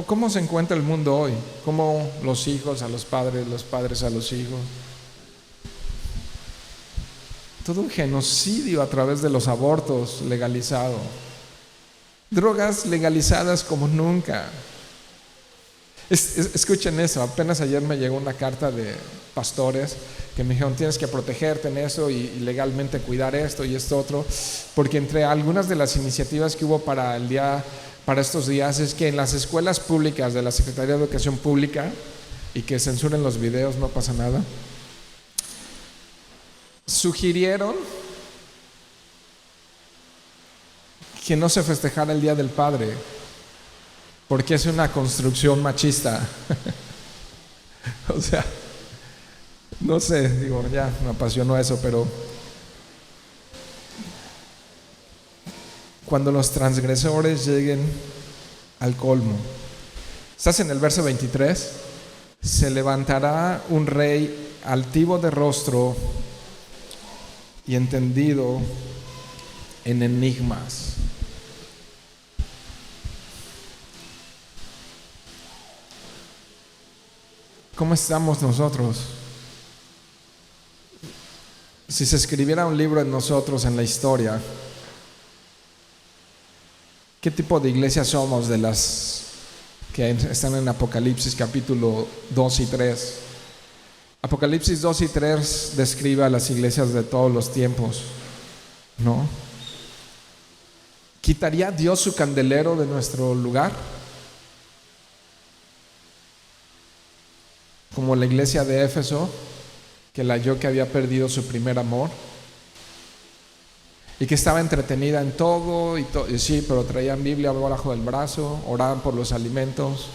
¿Cómo se encuentra el mundo hoy? ¿Cómo los hijos a los padres a los hijos? Todo un genocidio a través de los abortos legalizado, drogas legalizadas como nunca. Escuchen eso, apenas ayer me llegó una carta de pastores que me dijeron: tienes que protegerte en eso y legalmente cuidar esto y esto otro, porque entre algunas de las iniciativas que hubo para estos días es que en las escuelas públicas de la Secretaría de Educación Pública, y que censuren los videos, no pasa nada, sugirieron que no se festejara el Día del Padre porque es una construcción machista. O sea, no sé, digo, ya me apasionó eso, pero cuando los transgresores lleguen al colmo, estás en el verso 23, se levantará un rey altivo de rostro y entendido en enigmas. ¿Cómo estamos nosotros? Si se escribiera un libro en nosotros, en la historia, ¿qué tipo de iglesia somos de las que están en Apocalipsis capítulo 2 y 3? Apocalipsis 2 y 3 describe a las iglesias de todos los tiempos, ¿no? ¿Quitaría Dios su candelero de nuestro lugar? Como la iglesia de Éfeso, que la halló que había perdido su primer amor y que estaba entretenida en todo y sí, pero traían Biblia abajo del brazo, oraban por los alimentos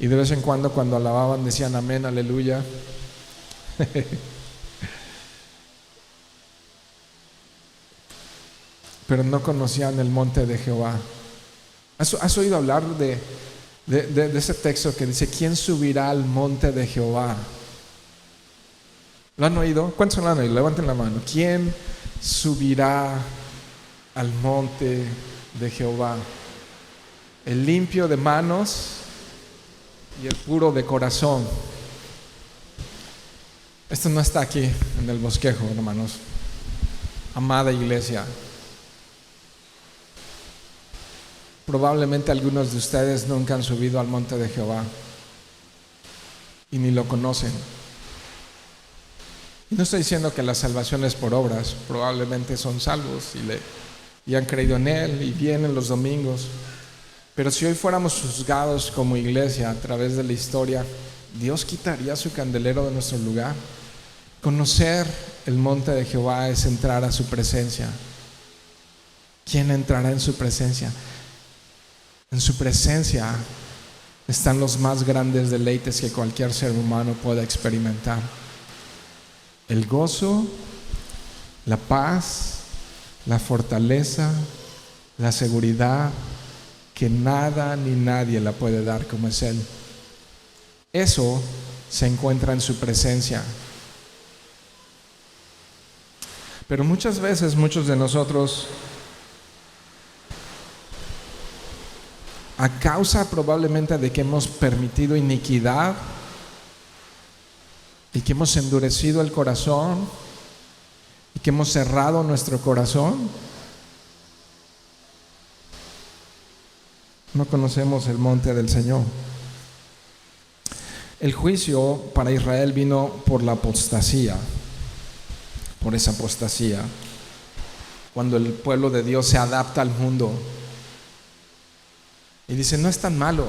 y de vez en cuando alababan decían amén, aleluya. Pero no conocían el monte de Jehová. ¿Has oído hablar de ese texto que dice: ¿quién subirá al monte de Jehová? ¿Lo han oído? ¿Cuántos lo han oído? Levanten la mano. ¿Quién subirá al monte de Jehová? El limpio de manos y el puro de corazón. Esto no está aquí en el bosquejo, hermanos. Amada iglesia, probablemente algunos de ustedes nunca han subido al monte de Jehová y ni lo conocen. Y no estoy diciendo que la salvación es por obras, probablemente son salvos y han creído en Él y vienen los domingos. Pero si hoy fuéramos juzgados como iglesia a través de la historia, ¿Dios quitaría su candelero de nuestro lugar? Conocer el monte de Jehová es entrar a su presencia. ¿Quién entrará en su presencia? En su presencia están los más grandes deleites que cualquier ser humano pueda experimentar: el gozo, la paz, la fortaleza, la seguridad que nada ni nadie la puede dar como es Él. Eso se encuentra en su presencia. Pero muchas veces muchos de nosotros, a causa probablemente de que hemos permitido iniquidad y que hemos endurecido el corazón y que hemos cerrado nuestro corazón, no conocemos el monte del Señor. El juicio para Israel vino por la apostasía, por esa apostasía, cuando el pueblo de Dios se adapta al mundo y dice, no es tan malo,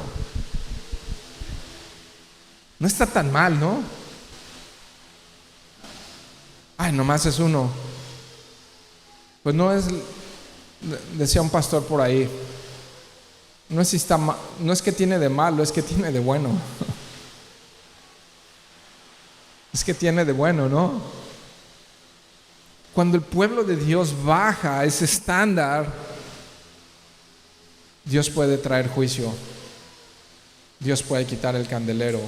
no está tan mal, ¿no? Ay, nomás es uno. Pues no es, decía un pastor por ahí, no es que tiene de malo, es que tiene de bueno. Es que tiene de bueno, ¿no? Cuando el pueblo de Dios baja a ese estándar, Dios puede traer juicio. Dios puede quitar el candelero.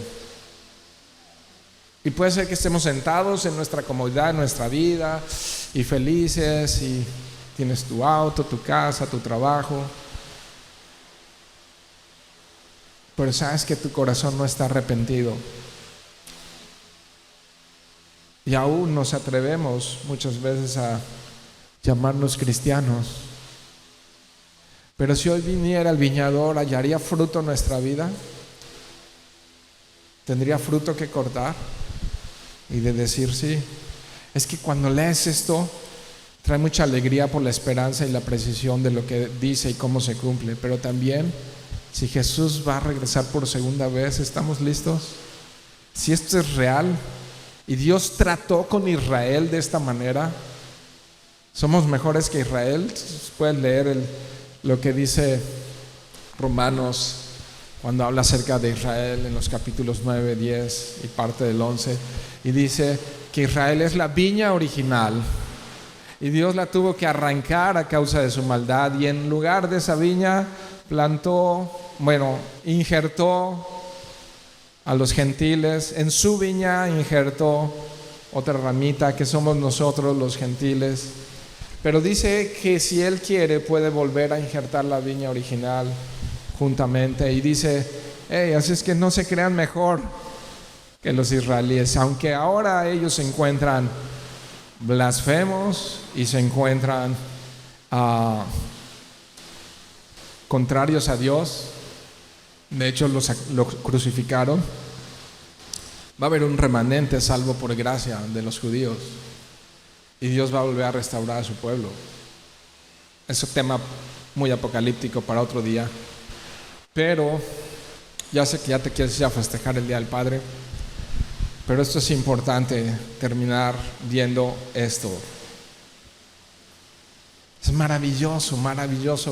Y puede ser que estemos sentados en nuestra comodidad, en nuestra vida, y felices, y tienes tu auto, tu casa, tu trabajo. Pero sabes que tu corazón no está arrepentido. Y aún nos atrevemos muchas veces a llamarnos cristianos. Pero si hoy viniera el viñador, ¿hallaría fruto en nuestra vida? ¿Tendría fruto que cortar? Y de decir sí. Es que cuando lees esto, trae mucha alegría por la esperanza y la precisión de lo que dice y cómo se cumple. Pero también, si Jesús va a regresar por segunda vez, ¿estamos listos? Si esto es real y Dios trató con Israel de esta manera, ¿somos mejores que Israel? Puedes leer lo que dice Romanos cuando habla acerca de Israel en los capítulos 9, 10 y parte del 11, y dice que Israel es la viña original y Dios la tuvo que arrancar a causa de su maldad, y en lugar de esa viña injertó a los gentiles. En su viña injertó otra ramita que somos nosotros los gentiles. Pero dice que si Él quiere puede volver a injertar la viña original juntamente. Y dice, así es que no se crean mejor que los israelíes, aunque ahora ellos se encuentran blasfemos y se encuentran contrarios a Dios. De hecho lo crucificaron. Va a haber un remanente salvo por gracia de los judíos, y Dios va a volver a restaurar a su pueblo. Es un tema muy apocalíptico para otro día, pero ya sé que ya te quieres ir a festejar el Día del Padre, pero esto es importante, terminar viendo esto. Es maravilloso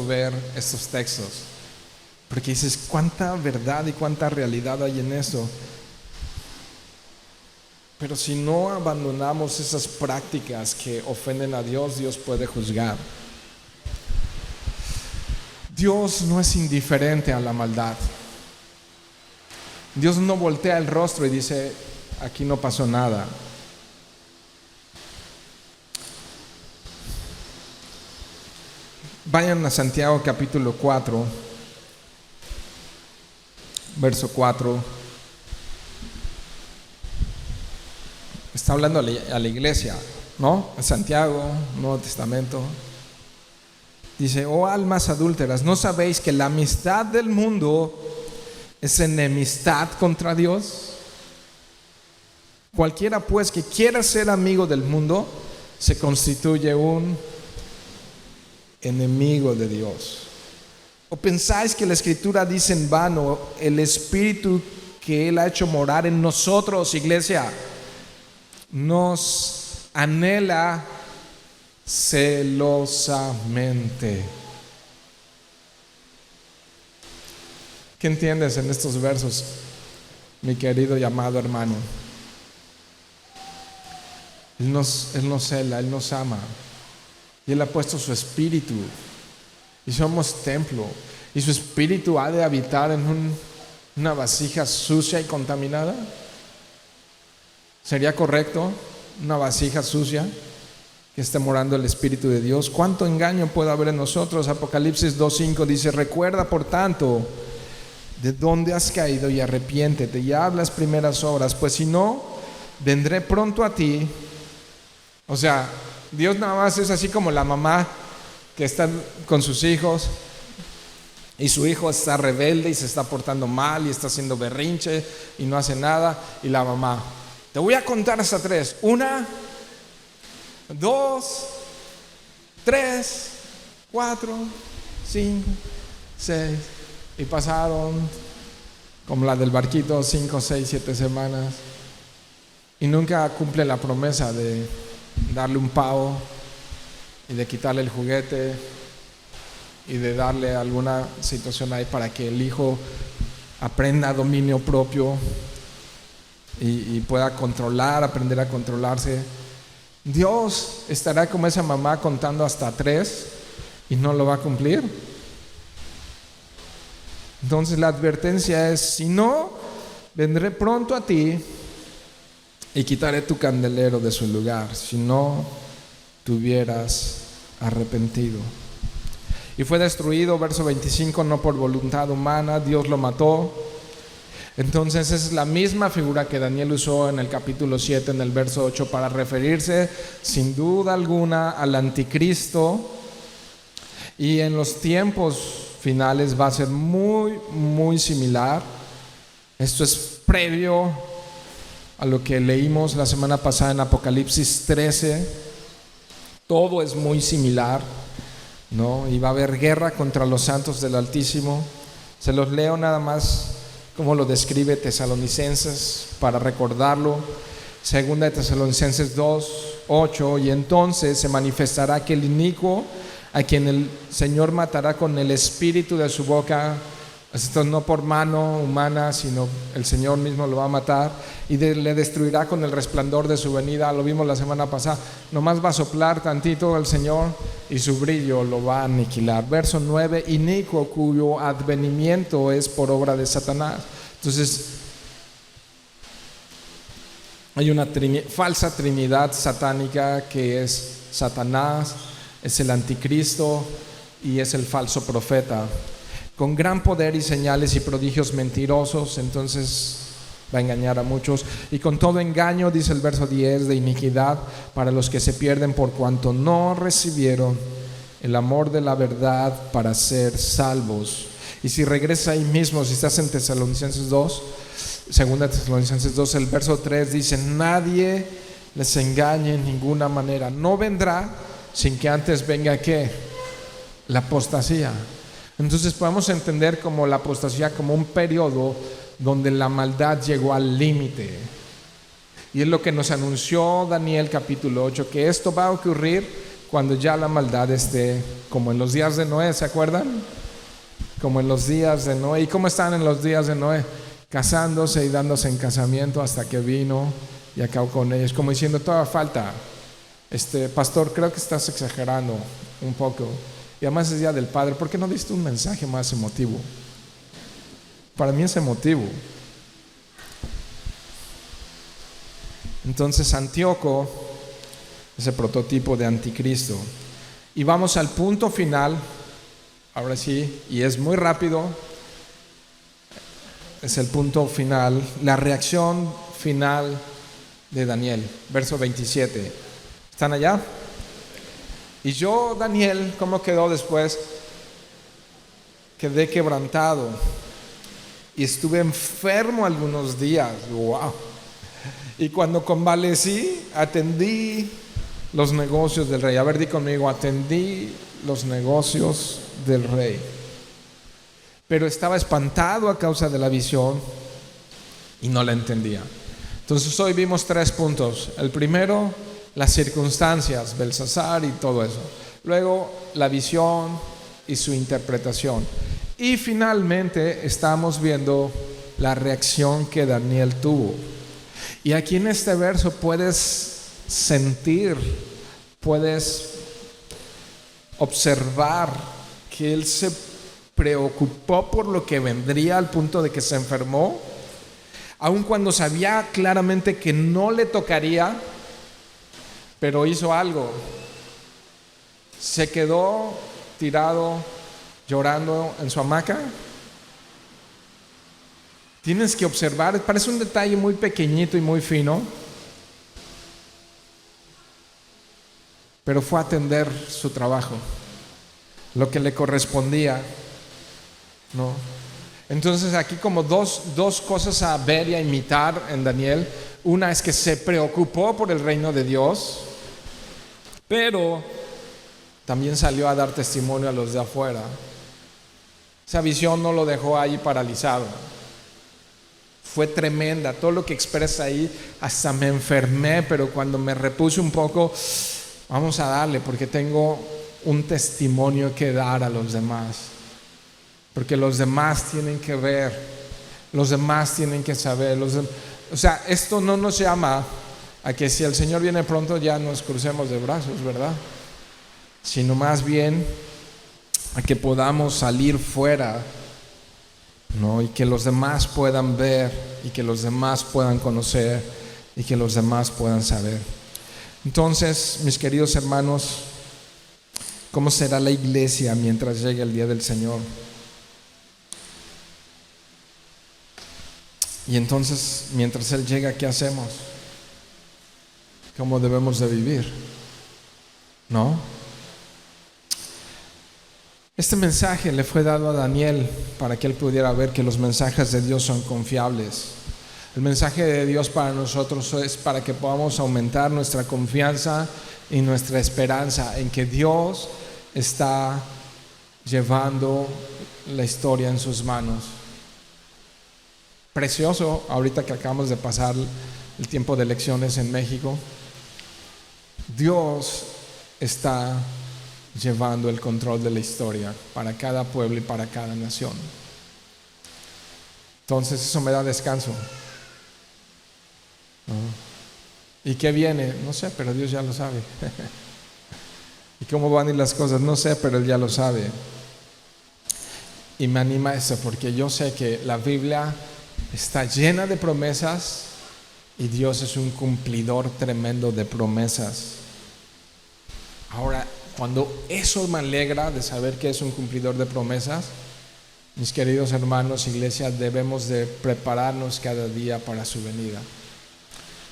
ver estos textos, porque dices, cuánta verdad y cuánta realidad hay en eso. Pero si no abandonamos esas prácticas que ofenden a Dios, Dios puede juzgar. Dios no es indiferente a la maldad. Dios no voltea el rostro y dice, aquí no pasó nada. Vayan a Santiago capítulo 4, verso 4. Está hablando a la iglesia, ¿no? A Santiago, Nuevo Testamento. Dice, oh almas adúlteras, ¿no sabéis que la amistad del mundo es enemistad contra Dios? Cualquiera pues que quiera ser amigo del mundo se constituye un enemigo de Dios. ¿O pensáis que la Escritura dice en vano, el Espíritu que Él ha hecho morar en nosotros, iglesia, nos anhela celosamente? ¿Qué entiendes en estos versos, mi querido y amado hermano? Él nos cela, Él nos ama, y Él ha puesto su Espíritu, y somos templo, y su Espíritu ha de habitar en una vasija sucia y contaminada. ¿Sería correcto una vasija sucia que esté morando el Espíritu de Dios? ¿Cuánto engaño puede haber en nosotros? Apocalipsis 2:5 dice, recuerda por tanto de dónde has caído y arrepiéntete y haz las primeras obras, pues si no, vendré pronto a ti. O sea, Dios nada más es así como la mamá que está con sus hijos y su hijo está rebelde y se está portando mal y está haciendo berrinche y no hace nada, y la mamá: te voy a contar hasta 3, 1, 2, 3, 4, 5, 6, y pasaron, como la del barquito, 5, 6, 7 semanas, y nunca cumple la promesa de darle un pavo y de quitarle el juguete y de darle alguna situación ahí para que el hijo aprenda dominio propio y pueda aprender a controlarse. Dios estará como esa mamá contando hasta 3 y no lo va a cumplir. Entonces la advertencia es: si no, vendré pronto a ti y quitaré tu candelero de su lugar, si no te hubieras arrepentido. Y fue destruido, verso 25, no por voluntad humana, Dios lo mató. Entonces es la misma figura que Daniel usó en el capítulo 7, en el verso 8, para referirse sin duda alguna al anticristo. Y en los tiempos finales va a ser muy, muy similar. Esto es previo a lo que leímos la semana pasada en Apocalipsis 13. Todo es muy similar, ¿no? Y va a haber guerra contra los santos del Altísimo. Se los leo nada más como lo describe Tesalonicenses para recordarlo. Segunda de Tesalonicenses 2, 8: y entonces se manifestará aquel inicuo a quien el Señor matará con el espíritu de su boca. Esto no por mano humana, sino el Señor mismo lo va a matar, y le destruirá con el resplandor de su venida. Lo vimos la semana pasada. Nomás va a soplar tantito el Señor y su brillo lo va a aniquilar. Verso 9: inicuo cuyo advenimiento es por obra de Satanás. Entonces hay una falsa trinidad satánica, que es Satanás, es el anticristo y es el falso profeta, con gran poder y señales y prodigios mentirosos. Entonces va a engañar a muchos, y con todo engaño, dice el verso 10, de iniquidad para los que se pierden, por cuanto no recibieron el amor de la verdad para ser salvos. Y si regresa ahí mismo, si estás en Tesalonicenses 2, segunda Tesalonicenses 2, el verso 3 dice: nadie les engañe en ninguna manera, no vendrá sin que antes venga ¿qué? La apostasía. Entonces podemos entender como la apostasía como un periodo donde la maldad llegó al límite. Y es lo que nos anunció Daniel capítulo 8, que esto va a ocurrir cuando ya la maldad esté como en los días de Noé, ¿se acuerdan? Como en los días de Noé. ¿Y cómo están en los días de Noé? Casándose y dándose en casamiento hasta que vino y acabó con ellos, como diciendo: todavía falta. Pastor, creo que estás exagerando un poco. Y además es Día del Padre, ¿por qué no diste un mensaje más emotivo? Para mí es emotivo. Entonces Antíoco es el prototipo de anticristo. Y vamos al punto final, ahora sí, y es muy rápido. Es el punto final, la reacción final de Daniel, verso 27. ¿Están allá? Y yo, Daniel, ¿cómo quedó después? Quedé quebrantado y estuve enfermo algunos días. ¡Wow! Y cuando convalecí, atendí los negocios del rey. A ver, di conmigo: atendí los negocios del rey. Pero estaba espantado a causa de la visión y no la entendía. Entonces hoy vimos 3 puntos. El primero, las circunstancias, Belsasar y todo eso. Luego, la visión y su interpretación. Y finalmente estamos viendo la reacción que Daniel tuvo. Y aquí en este verso puedes sentir, puedes observar que él se preocupó por lo que vendría, al punto de que se enfermó, aun cuando sabía claramente que no le tocaría. Pero hizo algo. Se quedó tirado llorando en su hamaca. Tienes que observar, parece un detalle muy pequeñito y muy fino, pero fue a atender su trabajo, lo que le correspondía, ¿no? Entonces aquí como dos cosas a ver y a imitar en Daniel. Una es que se preocupó por el reino de Dios, pero también salió a dar testimonio a los de afuera. Esa visión no lo dejó ahí paralizado. Fue tremenda, todo lo que expresa ahí. Hasta me enfermé, pero cuando me repuse un poco, vamos a darle, porque tengo un testimonio que dar a los demás. Porque los demás tienen que ver, los demás tienen que saber. O sea, esto no nos llama a que si el Señor viene pronto ya nos crucemos de brazos, ¿verdad? Sino más bien a que podamos salir fuera, ¿no? Y que los demás puedan ver, y que los demás puedan conocer, y que los demás puedan saber. Entonces, mis queridos hermanos, ¿cómo será la iglesia mientras llegue el día del Señor? Y entonces, mientras Él llega, ¿qué hacemos? ¿Cómo debemos de vivir? ¿No? Este mensaje le fue dado a Daniel para que él pudiera ver que los mensajes de Dios son confiables. El mensaje de Dios para nosotros es para que podamos aumentar nuestra confianza y nuestra esperanza en que Dios está llevando la historia en sus manos. Precioso, ahorita que acabamos de pasar el tiempo de elecciones en México, Dios está llevando el control de la historia para cada pueblo y para cada nación. Entonces eso me da descanso, ¿no? ¿Y qué viene? No sé, pero Dios ya lo sabe. ¿Y cómo van a ir las cosas? No sé, pero Él ya lo sabe. Y me anima eso, porque yo sé que la Biblia está llena de promesas y Dios es un cumplidor tremendo de promesas. Ahora, cuando eso me alegra de saber que es un cumplidor de promesas, mis queridos hermanos, iglesia, debemos de prepararnos cada día para su venida.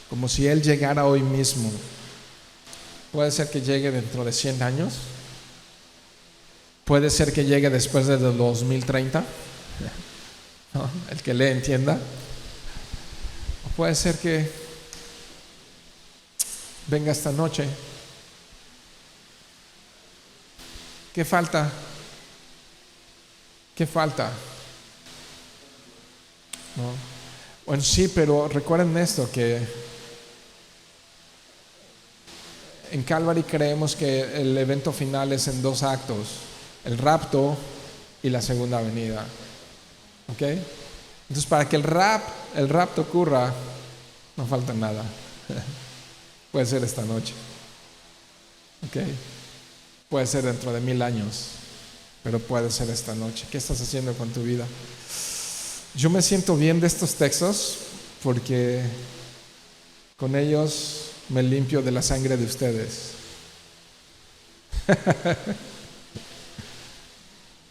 Como si Él llegara hoy mismo. Puede ser que llegue dentro de 100 años. Puede ser que llegue después de 2030. ¿No? El que lee entienda. O puede ser que venga esta noche. ¿Qué falta? ¿Qué falta? ¿No? Bueno, sí, pero recuerden esto, que en Calvary creemos que el evento final es en 2 actos: el rapto y la segunda venida. ¿Ok? Entonces, para que el rapto ocurra, no falta nada. Puede ser esta noche. ¿Ok? Puede ser dentro de 1000 años, pero puede ser esta noche. ¿Qué estás haciendo con tu vida? Yo me siento bien de estos textos porque con ellos me limpio de la sangre de ustedes.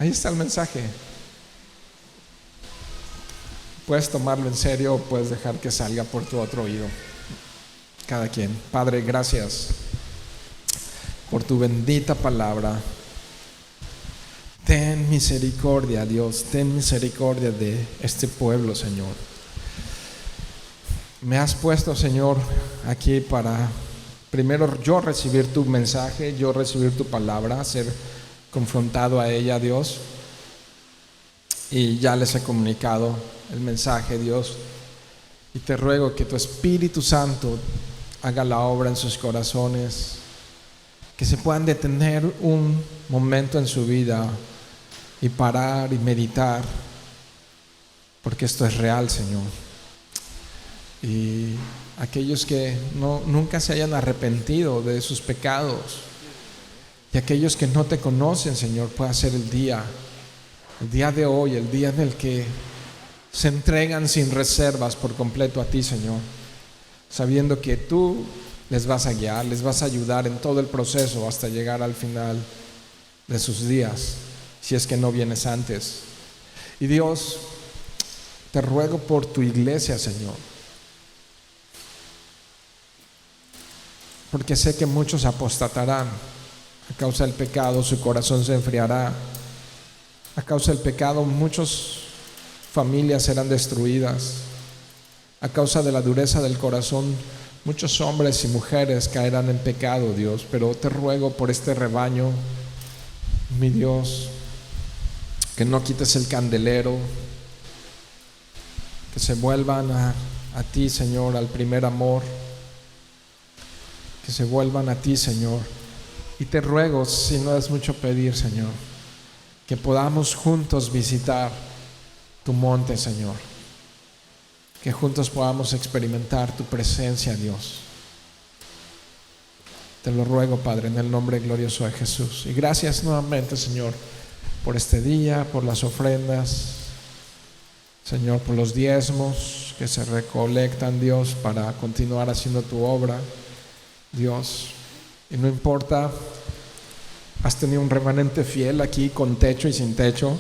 Ahí está el mensaje. Puedes tomarlo en serio o puedes dejar que salga por tu otro oído. Cada quien. Padre, gracias por tu bendita palabra. Ten misericordia, Dios, ten misericordia de este pueblo, Señor. Me has puesto, Señor, aquí para primero yo recibir tu mensaje, yo recibir tu palabra, ser confrontado a ella, Dios. Y ya les he comunicado el mensaje, Dios. Y te ruego que tu Espíritu Santo haga la obra en sus corazones, que se puedan detener un momento en su vida y parar y meditar, porque esto es real, Señor. Y aquellos que nunca se hayan arrepentido de sus pecados, y aquellos que no te conocen, Señor, pueda ser el día de hoy, el día en el que se entregan sin reservas por completo a ti, Señor, sabiendo que tú les vas a guiar, les vas a ayudar en todo el proceso hasta llegar al final de sus días, si es que no vienes antes. Y Dios, te ruego por tu iglesia, Señor. porque sé que muchos apostatarán. A causa del pecado su corazón se enfriará. A causa del pecado muchas familias serán destruidas. A causa de la dureza del corazón muchos hombres y mujeres caerán en pecado, Dios. Pero te ruego por este rebaño, mi Dios, que no quites el candelero, que se vuelvan a ti, Señor, al primer amor, que se vuelvan a ti, Señor. Y te ruego, si no es mucho pedir, Señor, que podamos juntos visitar tu monte, Señor, que juntos podamos experimentar tu presencia, Dios. Te lo ruego, Padre, en el nombre glorioso de Jesús. Y gracias nuevamente, Señor, por este día, por las ofrendas, Señor, por los diezmos que se recolectan, Dios, para continuar haciendo tu obra, Dios. Y no importa, has tenido un remanente fiel aquí, con techo y sin techo,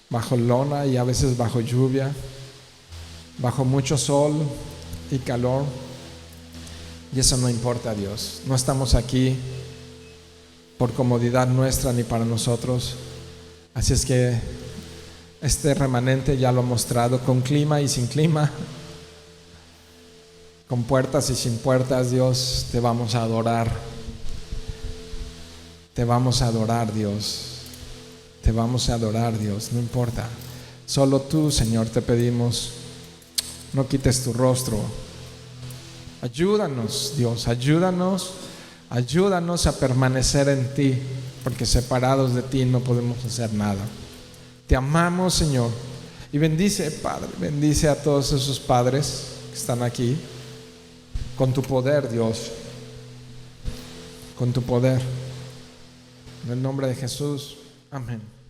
bajo lona y a veces bajo lluvia, bajo mucho sol y calor. Y eso no importa, Dios. No estamos aquí por comodidad nuestra ni para nosotros. Así es que este remanente ya lo ha mostrado, con clima y sin clima, con puertas y sin puertas. Dios, te vamos a adorar. Te vamos a adorar, Dios. Te vamos a adorar, Dios. No importa. Solo tú, Señor, te pedimos, no quites tu rostro. Ayúdanos, Dios, ayúdanos a permanecer en ti, porque separados de ti no podemos hacer nada. Te amamos, Señor, y bendice, Padre, bendice a todos esos padres que están aquí, con tu poder, Dios, con tu poder. En el nombre de Jesús, amén.